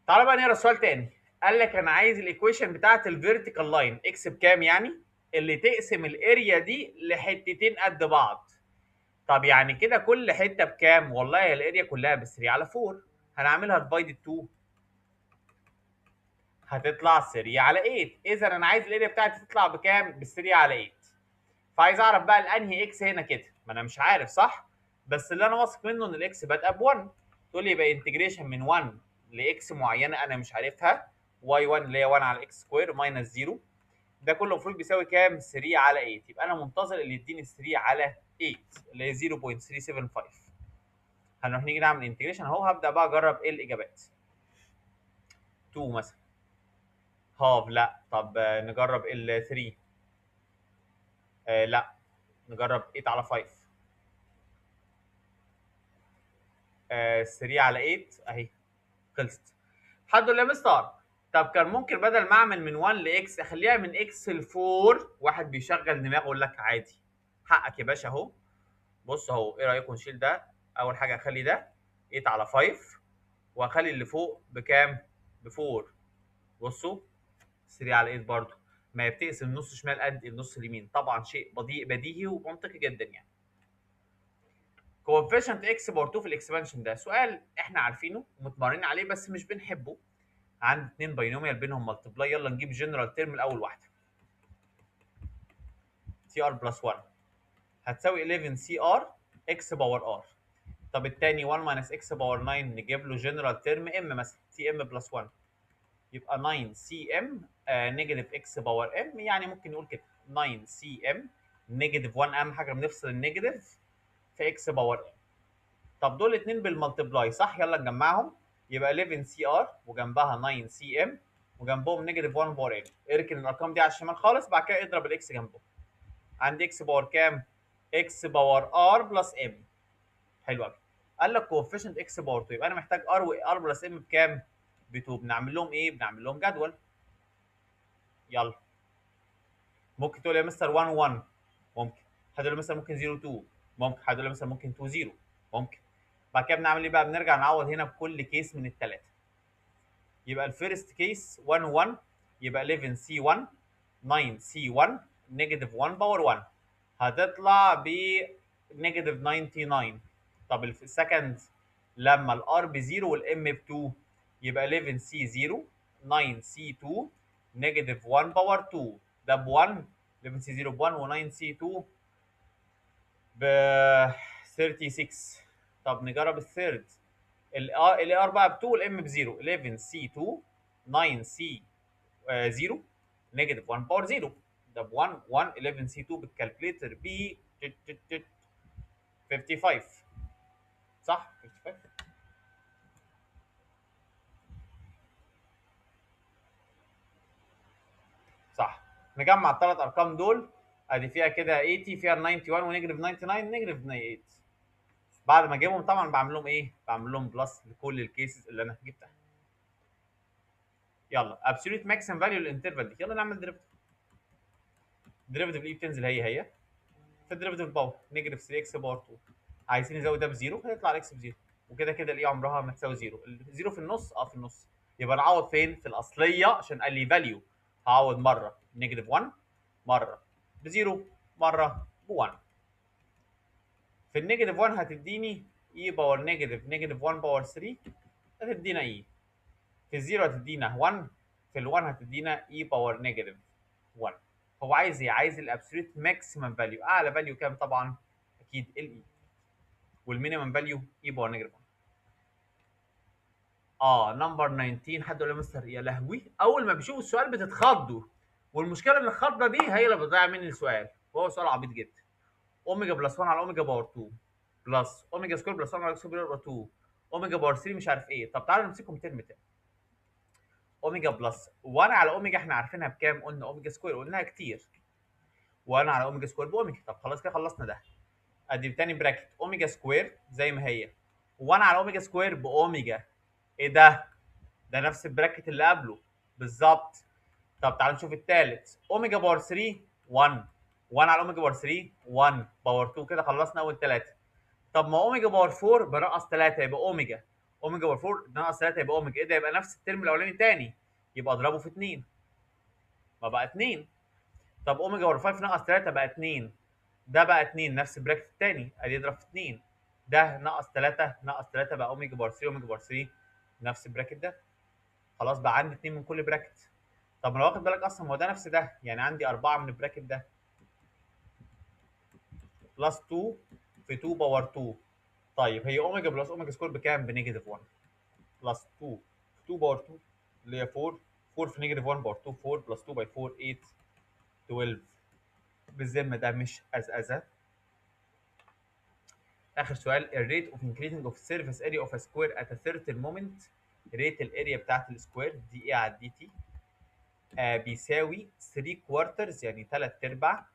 تعالى بقى نقرا السؤال تاني. قال لك انا عايز الايكويشن بتاعت الفيرتيكال لاين اكس بكام يعني اللي تقسم الاريا دي لحتتين قد بعض. طب يعني كده كل حته بكام؟ والله الاريا كلها ب 3 على 4. هنعملها ديفايدد 2 هتطلع 3 على 8. اذا انا عايز الاريا بتاعتي تطلع بكام؟ ب 3 على 8. فعايز اعرف بقى الانهي اكس هنا كده، ما انا مش عارف صح؟ بس اللي انا واثق منه ان الاكس بادئه ب 1. تقول لي يبقى انتجريشن من 1 لاكس معينه انا مش عارفها واي 1 اللي هي 1 على اكس سكوير ماينس 0. ده كله المفروض بيساوي كام؟ 3 على 8. يبقى انا منتظر اللي يديني 3 على 8 اللي هي 0.375. هنروح نيجي نعمل انتجريشن اهو. هبدا بقى اجرب ايه الاجابات. 2 مثلا هاف لا. طب نجرب ال 3 لا. نجرب 8 على 5 3 على 8 اهي خلصت. حد ولا مستر؟ طب كان ممكن بدل ما اعمل من 1 لاكس اخليها من اكس ل 4. واحد بيشغل دماغه يقول لك عادي. حقك يا باشا اهو. بص اهو، ايه رايكم نشيل ده؟ اول حاجه اخلي ده 8 على 5 واخلي اللي فوق بكام؟ ب 4. بصوا 3 على 8 برضه ما هي بتقسم نص شمال قد النص اليمين. طبعا شيء بديهي ومنطقي جدا يعني. كوفيشنت اكس باور 2 في الاكسبانشن ده سؤال احنا عارفينه ومتمرنين عليه بس مش بنحبه. عندي اثنين باينوميال بينهم مالتبلاي. يلا نجيب جنرال تيرم الاول واحده. سي ار بلس 1 هتساوي 11 سي ار اكس باور ار. طب الثاني 1 ماينس اكس باور 9 نجيب له جنرال تيرم ام مثلا سي ام بلس 1 يبقى 9 سي ام نيجاتيف اكس باور ام. يعني ممكن نقول كده 9 سي ام نيجاتيف 1. اهم حاجه بنفصل النيجاتيف في اكس باور ام. طب دول الاثنين بالمالتبلاي صح؟ يلا نجمعهم. يبقى 11 سي ار وجنبها 9 سي ام وجنبهم نيجاتيف 1 باور ام. اركن الارقام دي على الشمال خالص. بعد كده اضرب الاكس جنبهم. عندي اكس باور كام؟ اكس باور ار بلس ام. حلو قوي. قال لك كوفيشنت اكس باور 2 يبقى انا محتاج ار وار بلس ام بكام؟ ب 2. بنعمل لهم ايه؟ بنعمل لهم جدول. يلا ممكن تقول يا مستر 1 1 ممكن. حد يقول مستر ممكن 0 2 ممكن. حد يقول مستر ممكن 2 0 ممكن. بعد كده بنعمل ايه بقى؟ بنرجع نعوض هنا بكل كيس من الثلاثه. يبقى الفيرست كيس 1 1 يبقى 11 سي 1 9 سي 1 نيجاتيف 1 باور 1 هتطلع ب نيجاتيف 99. طب السكند لما الار ب 0 والام ب 2 يبقى 11 سي 0 9 سي 2 نيجاتيف 1 باور 2 ده ب 1. 11 سي 0 ب 1 و9 سي 2 ب 36. طب نجرب الثيرد. الار بقى ب 2 والام ب 0 11 سي 2 9 سي 0 نيجاتيف 1 باور 0 ده ب 1 1 11 سي 2 بالكالكليتر ب 55 صح 55. صح. نجمع الثلاث ارقام دول. ادي فيها كده 80 فيها 91 ونيجاتيف 99 نيجاتيف 98. بعد ما اجيبهم طبعا بعمل لهم ايه؟ بعمل لهم بلس لكل الكيسز اللي انا جبتها. يلا ابسوليوت ماكسيمم فاليو للانترفال دي. يلا نعمل ديريفيتيف. ديريفيتيف الاي بتنزل هي في الديريفيتيف باور نيجاتيف 3 اكس باور 2. عايزين نزود ده بزيرو هيطلع الاكس بزيرو. وكده كده الاي عمرها ما تساوي زيرو. الزيرو في النص في النص. يبقى نعوض فين؟ في الاصليه عشان قال لي فاليو. هعوض مره نيجاتيف 1، مره بزيرو، مره ب1. في النيجاتيف 1 هتديني اي باور نيجاتيف 1 باور 3 هتدينا اي. في الزيرو هتدينا 1، في ال1 هتدينا اي باور نيجاتيف 1. هو عايز ايه؟ عايز الابسوليوت ماكسيمم فاليو. اعلى فاليو كام؟ طبعا اكيد الاي، والمينيمم فاليو اي باور نيجاتيف 1. نمبر 19. حد يقول لي مستر يا لهوي، اول ما بيشوفوا السؤال بتتخضوا، والمشكله ان الخضه دي هي اللي بتضيع مني السؤال، وهو سؤال عبيط جدا. اوميجا بلس 1 على اوميجا باور 2 بلس اوميجا سكوير بلس 1 على سكوير باور 2 اوميجا باور 3 مش عارف ايه. طب تعالوا نمسكهم ترم تاني. اوميجا بلس 1 على اوميجا احنا عارفينها بكام؟ قلنا اوميجا سكوير، قلناها كتير. 1 على اوميجا سكوير باوميجا. طب خلاص كده خلصنا ده. ادي تاني براكت اوميجا سكوير زي ما هي، 1 على اوميجا سكوير باوميجا. ايه ده؟ ده نفس البراكت اللي قبله بالظبط. طب تعالوا نشوف التالت. اوميجا باور 3 1، 1 على اوميجا باور 3 1 باور 2. كده خلصنا اول ثلاثه. طب ما اوميجا باور 4 بنقص 3 يبقى اوميجا. اوميجا باور 4 ناقص 3 يبقى اوميجا. ايه ده؟ يبقى نفس الترم الاولاني تاني، يبقى اضربه في 2 ما بقى 2. طب اوميجا باور 5 ناقص 3 بقى 2، ده بقى 2 نفس البراكت الثاني ادي يضرب في 2. ده ناقص 3 ناقص 3 بقى اوميجا باور 3، اوميجا باور 3 نفس البراكت ده. خلاص بقى عندي 2 من كل براكت. طب لو واخد بالك اصلا هو ده نفس ده، يعني عندي 4 من البراكت ده بلس 2 في 2 باور 2. طيب هي اوميجا بلس اوميجا سكوير بكام؟ بنيجاتيف 1 بلس 2 في 2 باور 2 اللي هي 4. 4 في نيجاتيف 1 باور 2 4 بلس 2 باي 4 8 12. بالذمه ده مش ازازه. اخر سؤال. الريت اوف انكريزنج اوف سيرفيس اريا اوف سكوير ات ثيرتل مومنت. ريت الاريا بتاعت السكوير دي ايه على دي تي بيساوي 3 كوارترز يعني 3 ارباع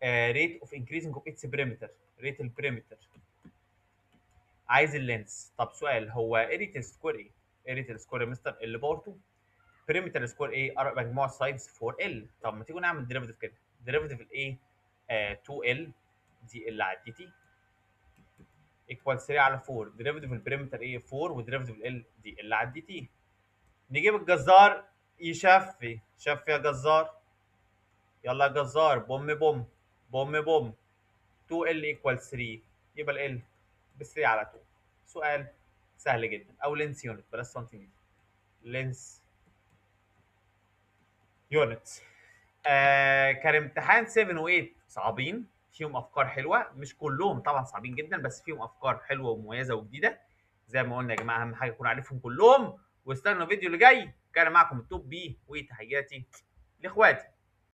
ريت اوف انكريزنج اوف اتس بريمتر. ريت البريمتر. عايز اللينس. طب سؤال، هو اريا السكوير ايه؟ اريا السكوير يا مستر اللي باور 2. بريمتر سكوير ايه؟ مجموع سايدز 4 ال. طب ما تيجوا نعمل ديريفيتيف كده. ديريفيتيف الايه 2 ال دي ال على دي تي ايكوال 3 على 4. ديريفيتيف البريمتر ايه 4 وديريفيتيف ال دي ال على دي تي. نجيب الجزار يشفي. شفي يا جزار. يلا يا جزار. بوم بوم بوم بوم. 2 ال ايكوال 3 يبقى ال ب 3 على 2. سؤال سهل جدا. او لينس يونت بلاش سنتيمتر. لينس يونت. كان امتحان 7 و8 صعبين، فيهم افكار حلوه، مش كلهم طبعا صعبين جدا بس فيهم افكار حلوه ومميزه وجديده. زي ما قلنا يا جماعه اهم حاجه اكون عارفهم كلهم. واستنوا الفيديو اللي جاي. كان معكم التوب بي وتحياتي لاخواتي.